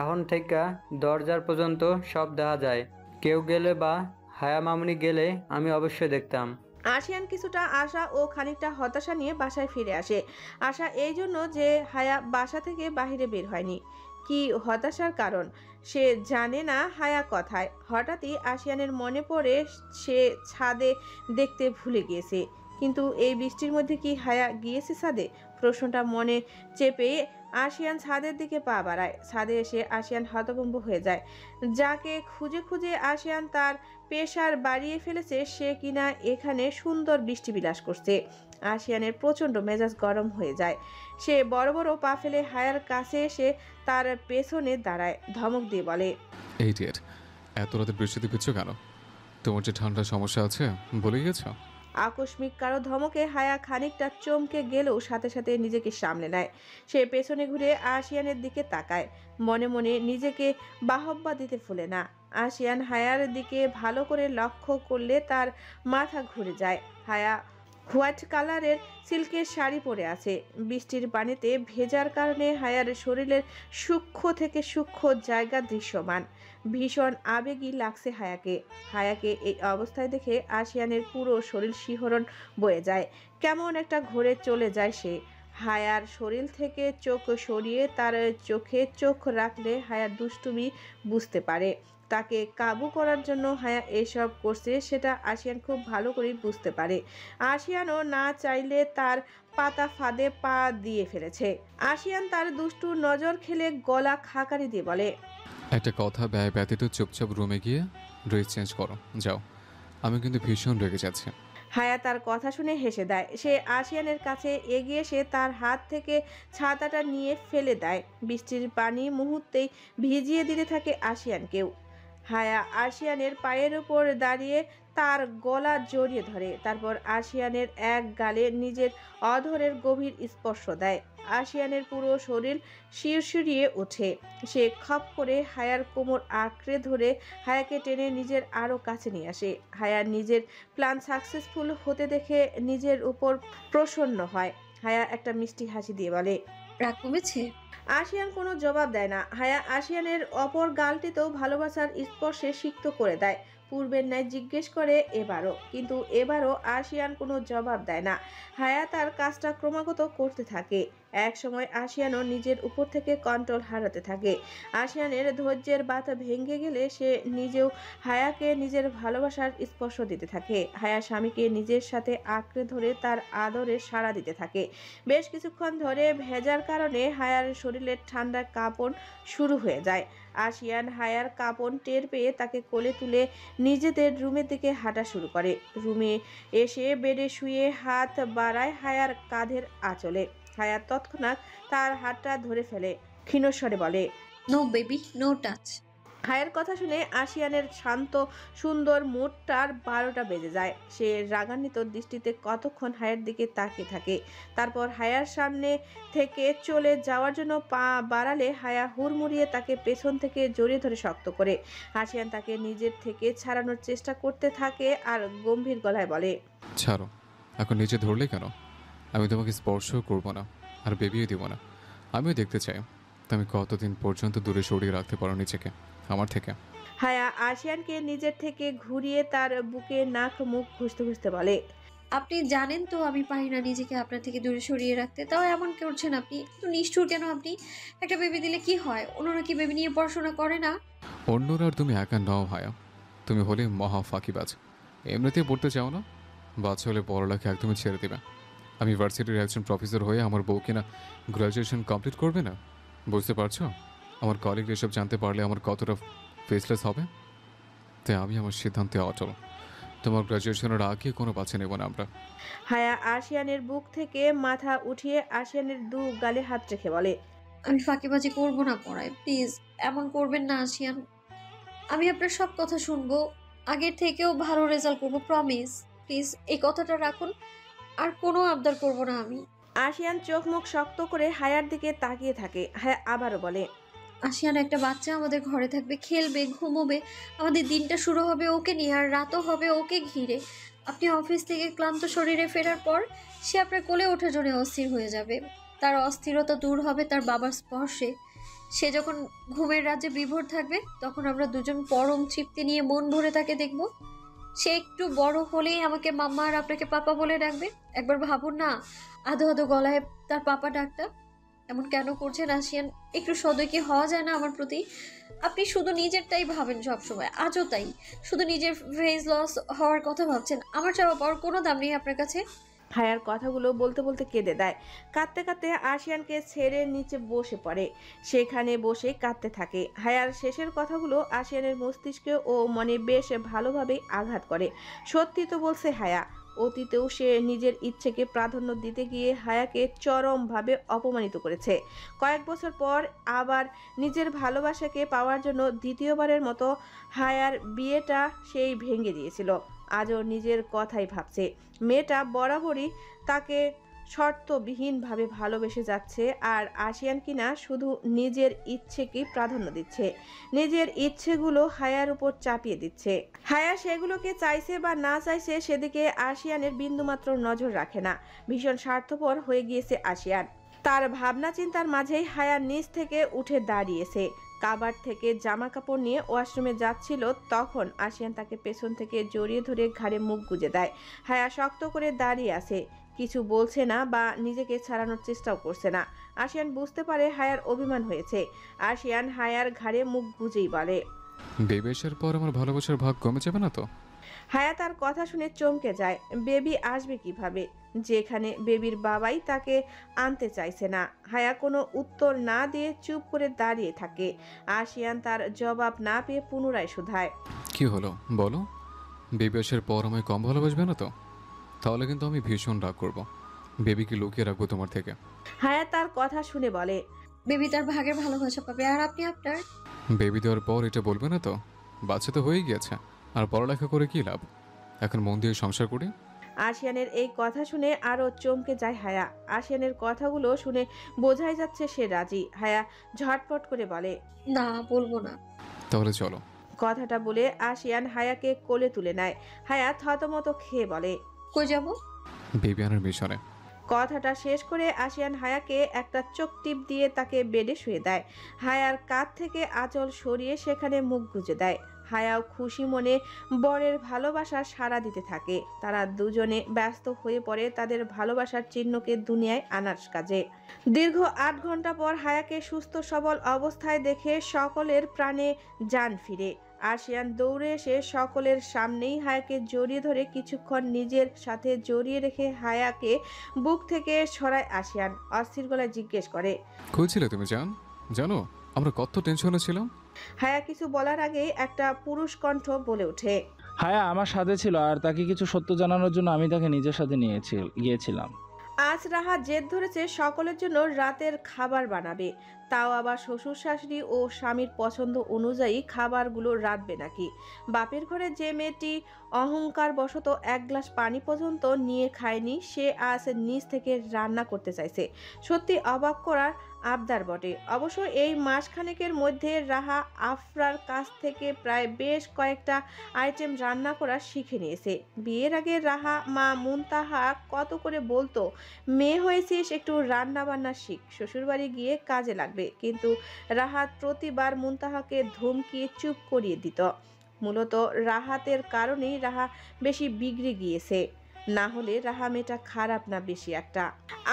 এখন থেকে দরজার পর্যন্ত সব দেখা যায়। কেউ গেলে বা হায়া মামুনি গেলে আমি অবশ্যই দেখতাম। আশিয়ান কিছুটা আশা ও খানিকটা হতাশা নিয়ে বাসায় ফিরে আসে। আশা এই জন্য যে হায়া বাসা থেকে বাহিরে বের হয়নি। কি হতাশার কারণ সে জানে না হায়া কথায়। হঠাৎই আশিয়ানের মনে পড়ে সে ছাদে দেখতে ভুলে গিয়েছে। কিন্তু এই বৃষ্টির মধ্যে কি হায়া গিয়েছে ছাদে? প্রশ্নটা মনে চেপে আশিয়ান ছাদের দিকে পা বাড়ায়। ছাদে এসে আশিয়ান হতভম্ব হয়ে যায়। যাকে খুঁজে খুঁজে আশিয়ান তার প্রেশার বাড়িয়ে ফেলেছে, সে কিনা এখানে সুন্দর বৃষ্টি বিলাস করছে। আশিয়ানের প্রচণ্ড মেজাজ গরম হয়ে যায়। সে বড় বড় পা ফেলে হায়ার কাছে এসে তার পেছনে দাঁড়ায়, ধমক দিয়ে বলে, এই ডিয়েট, এত রাতে বৃষ্টিতে পিচ্ছ কেন? তোমার যে ঠান্ডার সমস্যা আছে বলে গিয়েছ? আকস্মিক কারো ধমকে হায়া খানিকটা চমকে গেলেও সাথে সাথে নিজেকে সামলে নেয়। সে পেছনে ঘুরে আশিয়ানের দিকে তাকায়। মনে মনে নিজেকে বাহবা দিতে ভুলে না। আশিয়ান হায়ার দিকে ভালো করে লক্ষ্য করলে তার মাথা ঘুরে যায়। হায়া হোয়াইট কালারের সিল্কের শাড়ি পরে আছে। বৃষ্টির পানিতে ভেজার কারণে হায়ার শরীরের সূক্ষ্ম থেকে সূক্ষ্ম জায়গা দৃশ্যমান। ভীষণ আবেগী লাগছে হায়াকে এই অবস্থায় দেখে আশিয়ানের পুরো শরীর শিহরণ বয়ে যায়। কেমন একটা ঘোরে চলে যায় সে। হায়ার শরীর থেকে চোখ সরিয়ে তার চোখে চোখ রাখলে হায়ার দুষ্টুমি বুঝতে পারে। তাকে কাবু করার জন্য হায়া এসব করছে সেটা আশিয়ান খুব ভালো করে বুঝতে পারে। আশিয়ানও না চাইলে তার পাতা ফাঁদে পা দিয়ে ফেলেছে। আশিয়ান তার দুষ্টু নজর খেলে গলা খাকারি দিয়ে বলে, একটা কথা ব্যতীত চুপচাপ রুমে গিয়ে ড্রেস চেঞ্জ করো, যাও। আমি কিন্তু ভীষণ রেগে যাচ্ছি। হায়া তার কথা শুনে হেসে দেয়। সে আশিয়ানের কাছে এগিয়ে এসে তার হাত থেকে ছাতাটা নিয়ে ফেলে দেয়। বৃষ্টির পানি মুহূর্তেই ভিজিয়ে দিতে থাকে আশিয়ানকেও। হায়া আশিয়ানের পায়ের উপর দাঁড়িয়ে তার গলা জড়িয়ে ধরে, তারপর আশিয়ানের এক গালে নিজের অধরের গভীর স্পর্শ দেয়। আশিয়ানের পুরো শরীর শিরশিরিয়ে ওঠে। সে খপ করে হায়ার কোমর আঁকড়ে ধরে হায়াকে টেনে নিজের আরও কাছে নিয়ে আসে। হায়ার নিজের প্ল্যান সাকসেসফুল হতে দেখে নিজের উপর প্রসন্ন হয়। হায়া একটা মিষ্টি হাসি দিয়ে বলে, রাগ কমেছে? আশিয়ান কোনো জবাব দেয় না। হায়া আশিয়ানের অপর গালটিতেও ভালোবাসার স্পর্শে সিক্ত করে দেয়। পূর্বের ন্যায় জিজ্ঞেস করে এবারও, কিন্তু এবারও আশিয়ান কোনো জবাব দেয় না। হায়া তার কাজটা ক্রমাগত করতে থাকে। এক সময় আশিয়ানও নিজের উপর থেকে কন্ট্রোল হারাতে থাকে। আশিয়ানের ধৈর্যের বাঁধ ভেঙে গেলে সে নিজেও হায়াকে নিজের ভালোবাসার স্পর্শ দিতে থাকে। হায়া স্বামীকে নিজের সাথে আঁকড়ে ধরে তার আদরে সাড়া দিতে থাকে। বেশ কিছুক্ষণ ধরে ভেজার কারণে হায়ার শরীরের ঠান্ডা কাঁপন শুরু হয়ে যায়। আশিয়ান হায়ার কাঁপন টের পেয়ে তাকে কোলে তুলে নিজেদের রুমের দিকে হাঁটা শুরু করে। রুমে এসে বেডে শুয়ে হাত বাড়ায় হায়ার কাঁধের আঁচলে। হায়া তৎক্ষণাৎ তার হাতটা ধরে ফেলে, ক্ষীণস্বরে বলে, নো বেবি, নো টাচ। হায়ার কথা শুনে আশিয়ানের শান্ত সুন্দর মুডটার 12টা বেজে যায়। সে রাগান্বিত দৃষ্টিতে কতক্ষণ হায়ার দিকে তাকিয়ে থাকে। তারপর হায়ার সামনে থেকে চলে যাওয়ার জন্য পা বাড়ালে হায়া হুড়মুড়িয়ে তাকে পেছন থেকে জড়িয়ে ধরে শক্ত করে। আশিয়ান তাকে নিজের থেকে ছাড়ানোর চেষ্টা করতে থাকে আর গম্ভীর গলায় বলে, ছাড়ো, এখন নিচে ধরলে কেন? আমি তোমাকে স্পর্শও করবো না, আর বেবিও দিব না। আমিও দেখতে চাই তুমি কতদিন পর্যন্ত দূরে সরিয়ে রাখতে পারো নিজেকে আমার থেকে। হায়া আশিয়ানকে নিজের থেকে ঘুরিয়ে তার বুকে নাক মুখ ঘুষতে ঘুষতে বলে, আপনি জানেন তো আমি পারি না নিজেকে আপনার থেকে দূরে সরিয়ে রাখতে, তাও এমন করছেন আপনি। তো নিষ্ঠুর কেন আপনি? একটা বেবি দিলে কি হয়? অন্যরা কি বেবি নিয়ে পড়াশোনা করে না? অন্যরা আর তুমি একা নও ভাইয়া, তুমি হলে মহা ফাঁকিবাজ। এমনিতেই পড়তে চাও না, বাচ্চা হলে পড়ালেখা একদমই ছেড়ে দেবে। আমি ইউনিভার্সিটির একজন প্রফেসর হয়ে আমার বউকে না গ্র্যাজুয়েশন কমপ্লিট করবে না? বুঝতে পারছো? আমার কলিগ এসব জানতে পারলে আমার কতটা ফেসলেস হবে। তাই আমি আমার সিদ্ধান্তে অটল। তোমার গ্র্যাজুয়েশনের আগে কোনো বাচ্চা নেব না আমরা। হায়া আশিয়ানের বুক থেকে মাথা উঠিয়ে আশিয়ানের দু গালে হাত রেখে বলে, আমি ফাঁকিবাজি করবো না পড়ায়, প্লিজ এমন করবেন না আশিয়ান। আমি আপনার সব কথা শুনবো, আগের থেকেও ভালো রেজাল্ট করবো, প্রমিস। প্লিজ এই কথাটা রাখুন, আর কোনো আবদার করবো না আমি। আশিয়ান চোখ মুখ শক্ত করে হায়ার দিকে তাকিয়ে থাকে। হায়া আবারও বলে, আশিয়ান একটা বাচ্চা আমাদের ঘরে থাকবে, খেলবে, ঘুমোবে, আমাদের দিনটা শুরু হবে ওকে নিয়ে, আর রাতও হবে ওকে ঘিরে। আপনি অফিস থেকে ক্লান্ত শরীরে ফেরার পর সে আপনার কোলে ওঠার জন্য অস্থির হয়ে যাবে। তার অস্থিরতা দূর হবে তার বাবার স্পর্শে। সে যখন ঘুমের রাজ্যে বিভোর থাকবে, তখন আমরা দুজন পরম তৃপ্তি নিয়ে মন ভরে তাকে দেখব। সে একটু বড় হলেই আমাকে মাম্মা আর আপনাকে পাপা বলে ডাকবে। একবার ভাবুন না, আধো আধো গলায় তার পাপা ডাকটা। এমন কেন করছেন আশিয়ান? একটু সদয় হওয়া যায় না আমার প্রতি? আপনি শুধু নিজেরটাই ভাবেন সবসময়, আজও তাই। শুধু নিজের ফেস লস হওয়ার কথা ভাবছেন। আমার চাওয়া পাওয়ার কোনো দাম নেই আপনার কাছে। হায়ার কথাগুলো বলতে বলতে কেঁদে দেয়। কাঁদতে কাঁদতে আশিয়ানকে ছেড়ে নিচে বসে পড়ে। সেখানে বসে কাঁদতে থাকে। হায়ার শেষের কথাগুলো আশিয়ানের মস্তিষ্কে ও মনে বেশ ভালোভাবেই আঘাত করে। সত্যি তো বলছে হায়া, অতীতেও সে নিজের ইচ্ছেকে প্রাধান্য দিতে গিয়ে হায়াকে চরমভাবে অপমানিত করেছে। কয়েক বছর পর আবার নিজের ভালোবাসাকে পাওয়ার জন্য দ্বিতীয়বারের মতো হায়ার বিয়েটা সেই ভেঙে দিয়েছিল। আজও নিজের কথাই ভাবছে। মেয়েটা বরাবরই তাকে শর্তবিহীনভাবে ভালোবেসে যাচ্ছে, আর আশিয়ান কিনা শুধু নিজের ইচ্ছেকেই প্রাধান্য দিচ্ছে, নিজের ইচ্ছেগুলো হায়ার উপর চাপিয়ে দিচ্ছে। হায়া সেগুলোকে চাইছে বা না চাইছে সেদিকে আশিয়ানের বিন্দুমাত্র নজর রাখে না। ভীষণ স্বার্থপর হয়ে গিয়েছে আশিয়ান। তার ভাবনা চিন্তার মাঝেই হায়া নিচ থেকে উঠে দাঁড়িয়েছে। কাবার থেকে জামা কাপড় নিয়ে ওয়াশরুমে যাচ্ছিল, তখন আশিয়ান তাকে পেছন থেকে জড়িয়ে ধরে ঘাড়ে মুখ গুজে দেয়। হায়া শক্ত করে দাঁড়িয়ে আছে, কিছু বলছে না বা নিজেকে ছাড়ানোর চেষ্টাও করছে না। আশিয়ান বুঝতে পারে হায়ার অভিমান হয়েছে। আশিয়ান হায়ার ঘাড়ে মুখ গুজেই বলে, বেবি আসার পর আমার ভালোবাসার ভাগ কমে যাবে না তো? হায়া তার কথা শুনে চমকে যায়। বেবি আসবে কিভাবে, যেখানে বেবির বাবাই তাকে আনতে চাইছে না? হায়া কোনো উত্তর না দিয়ে চুপ করে দাঁড়িয়ে থাকে। আশিয়ান তার জবাব না পেয়ে পুনরায় শুধায়, কি হলো বলো? বেবি আসার পর আমায় কম ভালোবাসবে না তো? তাহলে কিন্তু আমি ভীষণ রাগ করবো। বেবিকে লুকিয়ে রাখবো তোমার থেকে। হায়া তার কথা শুনে বলে, বেবি তার ভাগের ভালোবাসা পাবে, আর আপনি আপনার। বেবি দেওয়ার পর এটা বলবে না তো বাচ্চা তো হয়েই গিয়েছে, আর পড়ালেখা করে কী লাভ? এখন মন দিয়ে সংসার করি। আশিয়ানের এই কথা শুনে আরো চমকে যায় হায়া। আশিয়ানের কথাগুলো শুনে বোঝাই যাচ্ছে সে রাজি। হায়া ঝটপট করে বলে, না, বলবো না। তাহলে চলো। কথাটা বলে আশিয়ান হায়াকে কোলে তুলে নেয়। হায়া থতমত খেয়ে বলে, কই যাব? বেবি আনার মিশনে। কথাটা শেষ করে আশিয়ান হায়াকে একটা চোখ টিপ দিয়ে তাকে বেডে শুয়ে দেয়। হায়ার কাঁধ থেকে আঁচল সরিয়ে সেখানে মুখ গুজে দেয়। হায়াও খুশি মনে বরের ভালোবাসা সাড়া দিতে থাকে। তারা দুজনে ব্যস্ত হয়ে পড়ে তাদের ভালোবাসার চিহ্নকে দুনিয়ায় আনার কাজে। দীর্ঘ 8 ঘন্টা পর হায়াকে সুস্থ সবল অবস্থায় দেখে সকলের প্রাণে জান ফিরে। আশিয়ান দৌড়ে এসে সকলের সামনেই হায়াকে জড়িয়ে ধরে কিছুক্ষণ নিজের সাথে জড়িয়ে রেখে হায়াকে বুক থেকে সরায় আশিয়ান। অস্থির গলায় জিজ্ঞেস করে, কই ছিলে তুমি জানো আমরা কত টেনশনে ছিলাম। হায়া কিছু বলার আগেই একটা পুরুষ কণ্ঠ বলে ওঠে, হায়া আমার সাথে ছিল, আর তাকে কিছু সত্য জানানোর জন্য আমি তাকে নিজের সাথে গিয়েছিলাম। আজ রাহা জেদ ধরেছে সকলের জন্য রাতের খাবার বানাবে, তাও আবার শ্বশুর শাশুড়ি ও স্বামীর পছন্দ অনুযায়ী খাবারগুলো রাঁধবে নাকি। বাপের ঘরে যে মেয়েটি অহংকার বশত 1 গ্লাস পানি পর্যন্ত নিয়ে খায়নি, সে আজ নিজ থেকে রান্না করতে চাইছে। সত্যি অবাক করার আবদার বটে। অবশ্য এই মাসখানেকের মধ্যে রাহা আফরার কাছ থেকে প্রায় বেশ কয়েকটা আইটেম রান্না করা শিখে নিয়েছে। বিয়ের আগে রাহা মা মুনতাহা কত করে বলতো, মেয়ে হয়েছিস একটু রান্না বান্না শিখ, শ্বশুরবাড়ি গিয়ে কাজে লাগবে। কিন্তু রাহাত প্রতিবার মুনতাহাকে ধমকিয়ে চুপ করিয়ে দিত। মূলত রাহাতের কারণেই রাহা বেশি বিগড়ে গিয়েছে, না হলে রাহা মেয়েটা খারাপ না বেশি একটা।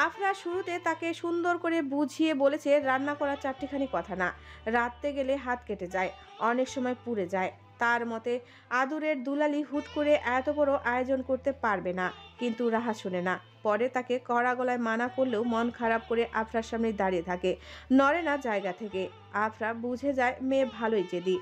আফরা শুরুতে তাকে সুন্দর করে বুঝিয়ে বলেছে রান্না করা চারটিখানি কথা না, রাঁধতে গেলে হাত কেটে যায়, অনেক সময় পুড়ে যায়। তার মতে আদুরের দুলালি হুট করে এত বড় আয়োজন করতে পারবে না। কিন্তু রাহা শুনে না। পরে তাকে কড়া গলায় মানা করলেও মন খারাপ করে আফরার সামনে দাঁড়িয়ে থাকে, নড়ে না জায়গা থেকে। আফরা বুঝে যায় মেয়ে ভালোই জেদি।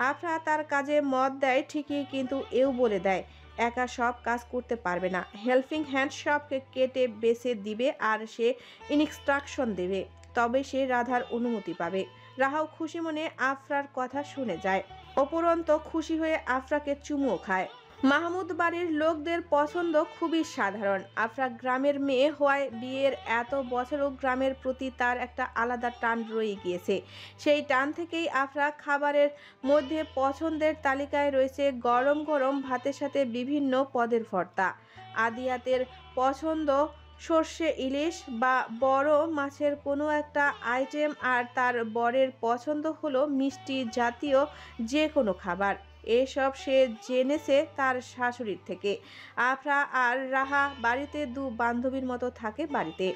আফরা তার কাজে মত দেয় ঠিকই, কিন্তু এও বলে দেয় একা সব কাজ করতে পারবে না। হেল্পিং হ্যান্ড সবকে কেটে বেছে দিবে আর সে ইনস্ট্রাকশন দেবে, তবে সে রাধার অনুমতি পাবে। রাহাও খুশি মনে আফরার কথা শুনে যায়। অপরন্ত খুশি হয়ে আফরাকে চুমুও খায়। মাহমুদ বাড়ির লোকদের পছন্দ খুবই সাধারণ। আফরা গ্রামের মেয়ে হওয়ায় বিয়ের এত বছরও গ্রামের প্রতি তার একটা আলাদা টান রয়ে গিয়েছে। সেই টান থেকেই আফরা খাবারের মধ্যে পছন্দের তালিকায় রয়েছে গরম গরম ভাতের সাথে বিভিন্ন পদের ভর্তা। আদিয়াতের পছন্দ সর্ষে ইলিশ বা বড় মাছের কোনো একটা আইটেম, আর তার বরের পছন্দ হলো মিষ্টি জাতীয় যে কোনো খাবার। এসব সে জেনেছে তার শাশুড়ির থেকে। আফরা আর রাহা বাড়িতে দু বান্ধবীর মতো থাকে বাড়িতে।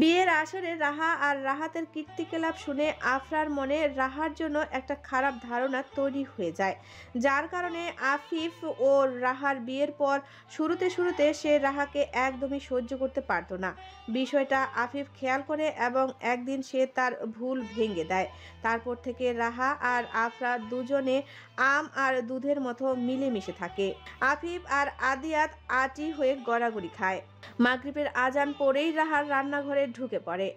বিয়ের আসরে রাহা আর রাহাতের কীর্তিকলাপ শুনে আফরার মনে রাহার জন্য একটা খারাপ ধারণা তৈরি হয়ে যায়, যার কারণে আফিফ ও রাহার বিয়ের পর শুরুতে সে রাহাকে একদমই সহ্য করতে পারতো না। বিষয়টা আফিফ খেয়াল করে এবং একদিন সে তার ভুল ভেঙে দেয়। তারপর থেকে রাহা আর আফরা দুজনে আম আর দুধের মতো মিলেমিশে থাকে। আফিফ আর আদিয়াত আটি হয়ে গড়াগড়ি খায়। মাগরিবের আজান পড়েই রাহার রান্নাঘরে ঢুকে পড়ে।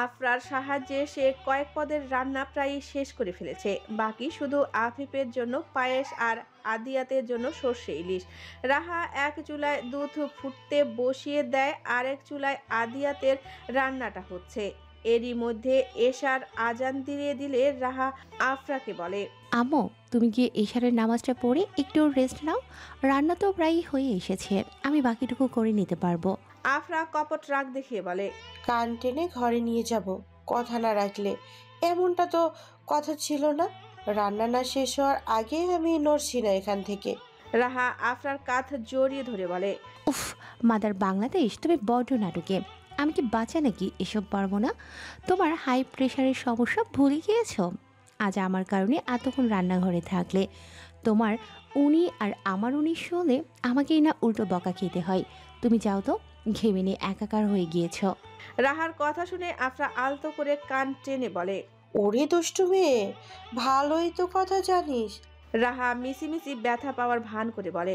আফরার সাহায্যে সে কয়েক পদের রান্না প্রায় শেষ করে ফেলেছে। বাকি শুধু আফিফের জন্য পায়েস আর আদিয়াতের জন্য সর্ষে ইলিশ। রাহা এক চুলায় দুধ ফুটতে বসিয়ে দেয়, আরেক চুলায় আদিয়াতের রান্নাটা হচ্ছে। এরই মধ্যে এশার আজান দিয়ে দিলে রাহা আফরাকে বলে, আম্মু তুমি গিয়ে এশারের নামাজটা পড়ে একটু রেস্ট নাও, রান্না তো প্রায় হয়ে এসেছে, আমি বাকিটুকু করে নিতে পারবো। আফরা কপট রাগ দেখিয়ে বলে, কান টেনে ঘরে নিয়ে যাব, কথা না রাখলে। এমনটা তো কথা ছিল না, রান্না না শেষ হওয়ার আগে আমি নড়ছি না এখান থেকে। রাহা আফরার কাঁধ জড়িয়ে ধরে বলে, উফ মাদার বাংলাদেশ, তুমি বড্ড নাটকে। আমি কি বাঁচা নাকি এসব পারবো না? তোমার হাই প্রেশারের সমস্যা ভুলে গিয়েছো? আজ আমার কারণে এতক্ষণ রান্নাঘরে থাকলে তোমার উনি আর আমার উনি শুনে আমাকেই না উল্টো বকা খেতে হয়। তুমি যাও তো, ঘেমে নিয়ে একাকার হয়ে গিয়েছ। রাহার কথা শুনে আফরা আলতো করে কান টেনে বলে, ওরে দুষ্টু মেয়ে, ভালোই তো কথা জানিস। রাহা মিছিমিছি ব্যথা পাওয়ার ভান করে বলে,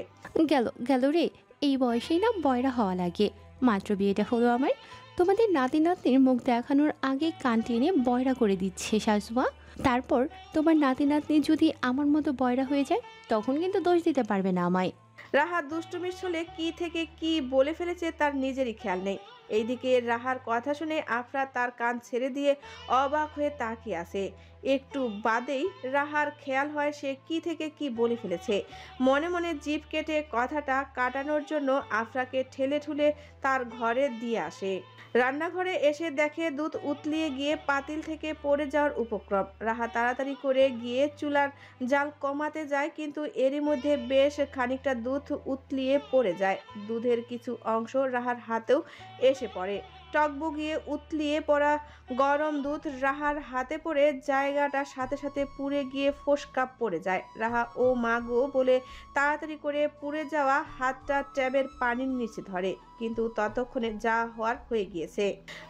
গেল রে, এই বয়সেই না বয়রা হওয়া লাগে। মাত্র বিয়েটা হলো আমার, তোমাদের নাতি নাতনির মুখ দেখানোর আগে কান টেনে বয়রা করে দিচ্ছে শাশুমা। তারপর তোমার নাতি নাতনি যদি আমার মতো বয়রা হয়ে যায় তখন কিন্তু দোষ দিতে পারবে না আমায়। রাহাত দুষ্টুমির ছলে কি থেকে কি বলে ফেলেছে তার নিজেরই খেয়াল নেই। এইদিকে রাহার কথা শুনে আফরা তার কান ছেড়ে দিয়ে অবাক হয়ে তাকিয়ে আসে। একটু বাদেই রাহার খেয়াল হয় সে কি থেকে কি বলে ফেলেছে। মনে মনে জিভ কেটে কথাটা কাটানোর জন্য আফরাকে ঠেলে ঠুলে তার ঘরে দিয়ে আসে। রান্নাঘরে এসে দেখে দুধ উতলিয়ে গিয়ে পাতিল থেকে পড়ে যাওয়ার উপক্রম। রাহা তাড়াতাড়ি করে গিয়ে চুলার জাল কমাতে যায়, কিন্তু এরই মধ্যে বেশ খানিকটা দুধ উতলিয়ে পড়ে যায়। দুধের কিছু অংশ রাহার হাতেও এসে পড়ে। টকবগিয়ে উতলিয়ে পড়া গরম দুধ রাহার হাতে পড়ে জায়গাটা সাথে সাথে পুড়ে গিয়ে ফোসকা পড়ে যায়। রাহা ও মা গো বলে তাড়াতাড়ি করে পুড়ে যাওয়া হাতটা ট্যাবের পানির নিচে ধরে, কিন্তু ততক্ষণে যা হওয়ার হয়ে গিয়েছে।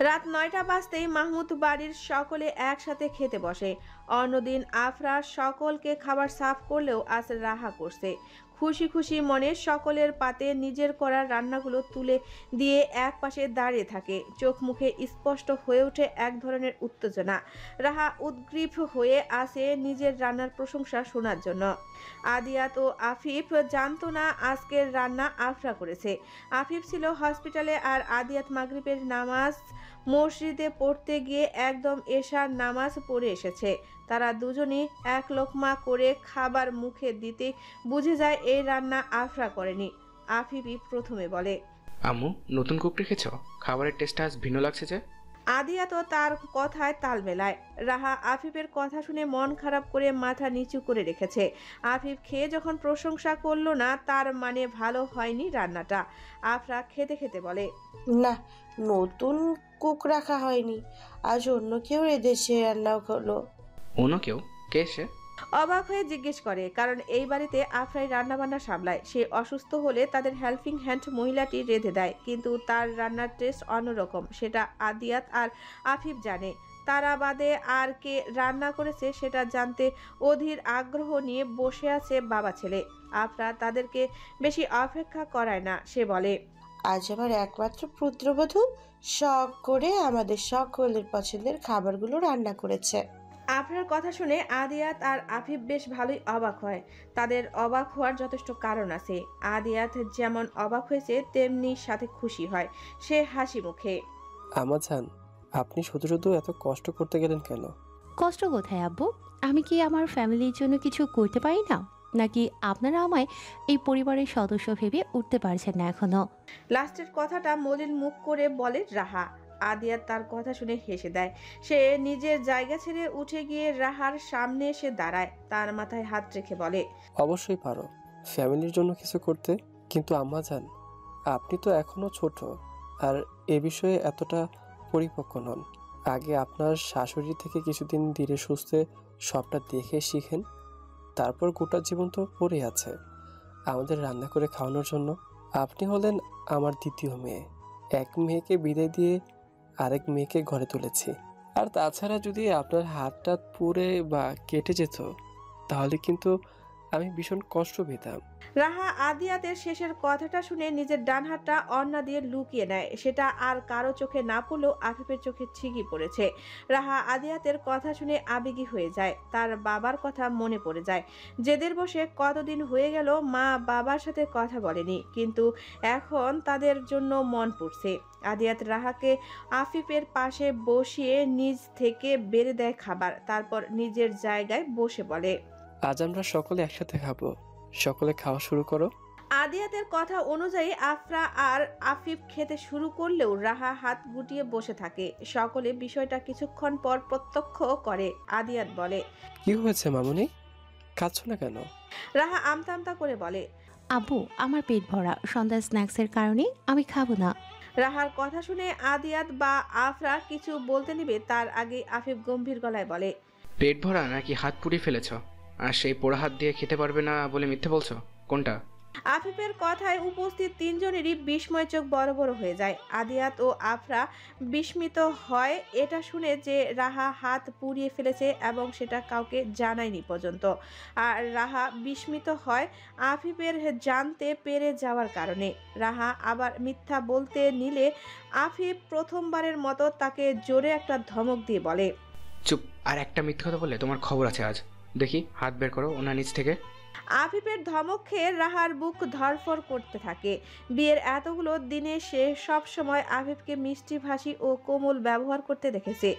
রাত 9টা বাজতেই মাহমুদ বাড়ির সকলে একসাথে খেতে বসে। অন্যদিন আফরা সকলকে খাবার সার্ভ করলেও আজ রাহা করছে। খুশি খুশি মনে সকলের পাতে নিজের করা রান্নাগুলো তুলে দিয়ে এক পাশে দাঁড়িয়ে থাকে। চোখ মুখে স্পষ্ট হয়ে ওঠে এক ধরনের উত্তেজনা। রাহা উদ্গ্রীব হয়ে আসে নিজের রান্নার প্রশংসা শোনার জন্য। আদিয়াত ও আফিফ জানতো না আজকের রান্না আফরা করেছে। আফিফ ছিল হসপিটালে আর আদিয়াত মাগরিবের নামাজ মসজিদে পড়তে গিয়ে একদম এশার নামাজ পড়ে এসেছে। তারা দুজনই এক লোকমা করে খাবার মুখে দিতে বুঝে যায় এই রান্না আফরা করেনি। আফিফই প্রথমে বলে, আম্মু নতুন কুক রেখেছ? খাবারের টেস্ট আজ ভিন্ন লাগছে যে। আদিয়া তো তার কথায় তাল মেলায়। রাহা আফিফের কথা শুনে মন খারাপ করে মাথা নিচু করে রেখেছে। আফিফ খেয়ে যখন প্রশংসা করলো না তার মানে ভালো হয়নি রান্নাটা। আফরা খেতে খেতে বলে, না, নতুন কুক রাখা হয়নি, আজ অন্য কেউ এদেশে রান্না হলো। অন্য কেউ? কে সে? অবাক হয়ে জিজ্ঞেস করে, কারণ এই বাড়িতে আফরাই রান্নাবান্না সামলায়। সে অসুস্থ হলে তাদের হেল্পিং হ্যান্ড মহিলাটি রেঁধে দেয়, কিন্তু তার রান্নার টেস্ট অন্যরকম, সেটা আদিয়াত আর আফিফ জানে। তারা বাদে আর কে রান্না করেছে সেটা জানতে অধীর আগ্রহ নিয়ে বসে আছে বাবা ছেলে। আফরা তাদেরকে বেশি অপেক্ষা করায় না। সে বলে, আজ আমার একমাত্র পুত্রবধূ শখ করে আমাদের সকলের পছন্দের খাবারগুলো রান্না করেছে। আফরার কথা শুনে আদিয়াত আর আফিফ বেশ ভালোই অবাক হয়। তাদের অবাক হওয়ার যথেষ্ট কারণ আছে। আদিয়াত যেমন অবাক হয়েছে তেমনি সাথে খুশি হয়। সে হাসি মুখে, আমাজান, আপনি শুধু শুধু এত কষ্ট করতে গেলেন কেন? কষ্ট কোথায় আব্বু? আমি কি আমার ফ্যামিলির জন্য কিছু করতে পারি না? নাকি আপনারা আমায় এই পরিবারের সদস্য ভেবে উঠতে পারছেন না এখনো? লাস্টের কথাটা মলিন মুখ করে বলে রাহা। আদিয়াত তার কথা শুনে হেসে দেয়। সে নিজের জায়গা ছেড়ে উঠে গিয়ে রাহার সামনে এসে দাঁড়ায়। তার মাথায় হাত রেখে বলে, অবশ্যই পারো ফ্যামিলির জন্য কিছু করতে, কিন্তু আমাজান, আপনি তো এখনো ছোট আর এ বিষয়ে এতটা পরিপক্ক নন। আগে আপনার শাশুড়ি থেকে কিছুদিন ধীরে সুস্থে সবটা দেখে শিখেন, তারপর গোটা জীবন তো পড়ে আছে আমাদের রান্না করে খাওয়ানোর জন্য। আপনি হলেন আমার দ্বিতীয় মেয়ে। এক মেয়েকে বিদায় দিয়ে আরেক মেয়েকে ঘরে তুলেছি। আর তাছাড়া যদি আপনার হাতটা পুড়ে বা কেটে যেত তাহলে কিন্তু আমি ভীষণ কষ্ট পেতাম। রাহা আদিয়াতের শেষের কথাটা শুনে নিজের ডান হাতটা অন্না দিয়ে লুকিয়ে নেয়। সেটা আর কারো চোখে না পড়লেও আফিফের চোখে ঠিকই পড়েছে। রাহা আদিয়াতের কথা শুনে আবেগী হয়ে যায়। তার বাবার কথা মনে পড়ে যায়। জেদের বসে কতদিন হয়ে গেল মা বাবার সাথে কথা বলেনি, কিন্তু এখন তাদের জন্য মন পড়ছে। আদিয়াত রাহাকে আফিফের পাশে বসিয়ে নিজ থেকে বেড়ে দেয় খাবার। তারপর নিজের জায়গায় বসে বলে, আজ আমরা সকলে একসাথে খাবো, সকলে খাওয়া শুরু করো। আদিয়াতের কথা অনুযায়ী আফরা আর আফিফ খেতে শুরু করলেও রাহা হাত গুটিয়ে বসে থাকে। সকলে বিষয়টা কিছুক্ষণ পর প্রত্যক্ষ করে। আদিয়াত বলে, কি হয়েছে মামুনি, খাচ্ছ না কেন? রাহা আমতা আমতা করে বলে, আব্বু আমার পেট ভরা, সন্ধ্যা স্ন্যাক্সের কারণে আমি খাবো না। রাহার কথা শুনে আদিয়াত বা আফরা কিছু বলতে নিবে তার আগে আফিফ গম্ভীর গলায় বলে, পেট ভরা নাকি হাত পুড়িয়ে ফেলেছ? আর সেই পোড়া হাত দিয়ে খেতে পারবে না বলে মিথ্যে বলছো? কোনটা? আফিফের কথায় উপস্থিত তিনজনেরই বিস্ময় চোখ বড় বড় হয়ে যায়। আদিয়াত ও আফরা বিস্মিত হয় এটা শুনে যে রাহা হাত পুড়িয়ে ফেলেছে এবং সেটা কাউকে জানায়নি পর্যন্ত। আর রাহা বিস্মিত হয় আফিফের জানতে পেরে যাওয়ার কারণে। রাহা আবার মিথ্যা বলতে নিলে আফিফ প্রথমবারের মতো তাকে জোরে একটা ধমক দিয়ে বলে, চুপ, আর একটা মিথ্যে কথা বললে তোমার খবর আছে আজ। দেখি হাত বের করো ওনার নিচ থেকে। আফিফের ধমক খেয়ে রাহার বুক ধরফর করতে থাকে। বিয়ের এতগুলো দিনে সে সব সময় আফিফকে মিষ্টি ভাষী ও কোমল ব্যবহার করতে দেখেছে।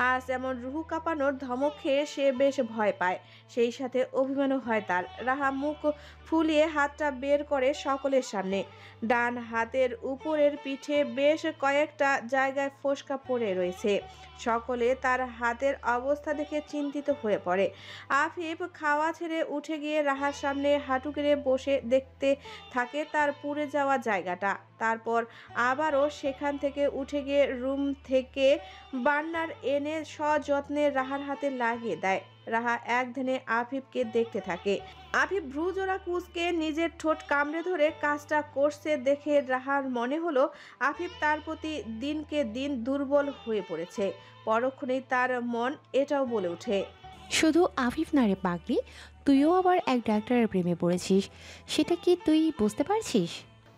আজ এমন রুহু কাঁপানোর ধমক খেয়ে সে বেশ ভয় পায়, সেই সাথে অভিমানও হয় তার। রাহা মুখ ফুলিয়ে হাতটা বের করে সকলের সামনে। ডান হাতের উপরের পিঠে বেশ কয়েকটা জায়গায় ফোসকা পড়ে রয়েছে। সকলে তার হাতের অবস্থা দেখে চিন্তিত হয়ে পড়ে। আফিফ খাওয়া ছেড়ে উঠে গিয়ে রাহার সামনে হাঁটু গেড়ে বসে দেখতে থাকে তার পুড়ে যাওয়া জায়গাটা। তারপর আবারও সেখান থেকে উঠে গিয়ে রুম থেকে বার্নার এনে সযত্নে রাহার হাতে লাগিয়ে দেয়। রাহা এক ধ্যানে আফিফকে দেখতে থাকে। আফিফ ভ্রুজোড়া কুঁচকে নিজের ঠোঁট কামড়ে ধরে কাজটা করছে দেখে রাহার মনে হলো আফিফ তার প্রতি দিনকে দিন দুর্বল হয়ে পড়েছে। পরক্ষণেই তার মন এটাও বলে ওঠে, শুধু আফিফ না রে পাগলি, তুইও আবার এক ডাক্তারের প্রেমে পড়েছিস, সেটা কি তুই বুঝতে পারছিস?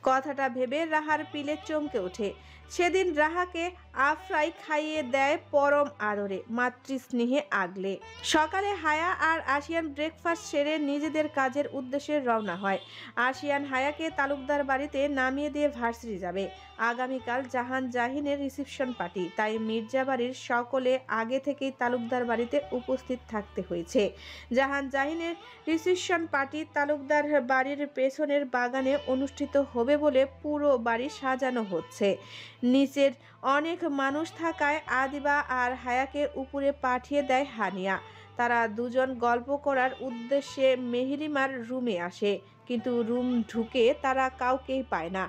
কথাটা ভেবে রাহার পিলে চমকে ওঠে। সেদিন রাহাকে আফরাই খাইয়ে দেয় পরম আদরে, মাতৃস্নেহে আগলে। সকালে হায়া আর আশিয়ান ব্রেকফাস্ট সেরে নিজেদের কাজের উদ্দেশ্যে রওনা হয়। আশিয়ান হায়াকে তালুকদার বাড়িতে নামিয়ে দিয়ে ভার্সিটি যাবে। আগামীকাল জাহান জাহিনের রিসেপশন পার্টি, তাই মির্জা বাড়ির সকলে আগে থেকেই তালুকদার বাড়িতে উপস্থিত থাকতে হয়েছে। জাহান জাহিনের রিসেপশন পার্টি তালুকদার বাড়ির পেছনের বাগানে অনুষ্ঠিত হবে বলে পুরো বাড়ি সাজানো হচ্ছে। নিচের অনেক মানুষ থাকায় আদিবা আর হায়াকে উপরে পাঠিয়ে দেয় হানিয়া। তারা দুজন গল্প করার উদ্দেশ্যে মেহরিমার রুমে আসে, কিন্তু রুম ঢুকে তারা কাউকেই পায় না।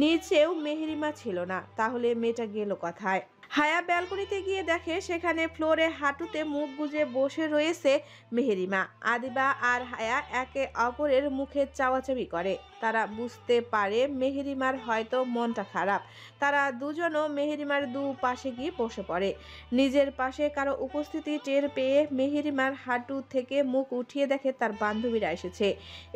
নিচেও মেহরিমা ছিল না, তাহলে মেয়েটা গেল কোথায়? হায়া ব্যালকনিতে গিয়ে দেখে সেখানে ফ্লোরে হাঁটুতে মুখ গুজে বসে রয়েছে মেহরিমা। আদিবা আর হায়া একে অপরের মুখে চাওয়াচাবি করে। তারা বুঝতে পারে মেহরিমার হয়তো মনটা খারাপ। তারা দুজনও মেহরিমার দু পাশে গিয়ে বসে পড়ে। নিজের পাশে কারো উপস্থিতি টের পেয়ে মেহরিমার হাঁটু থেকে মুখ উঠিয়ে দেখে তার বান্ধবীরা এসেছে।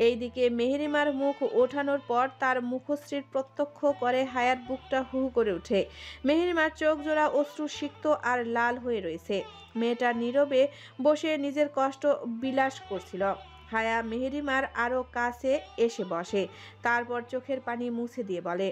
এইদিকে মেহরিমার মুখ ওঠানোর পর তার মুখশ্রীর প্রত্যক্ষ করে হায়ার বুকটা হু করে ওঠে। মেহরিমার চোখ জোড়া অশ্রুসিক্ত আর লাল হয়ে রয়েছে। মেয়েটা নীরবে বসে নিজের কষ্ট বিলাস করছিল। হায়া মেহরিমার আরো কাছে এসে বসে, তারপর চোখের পানি মুছে দিয়ে বলে,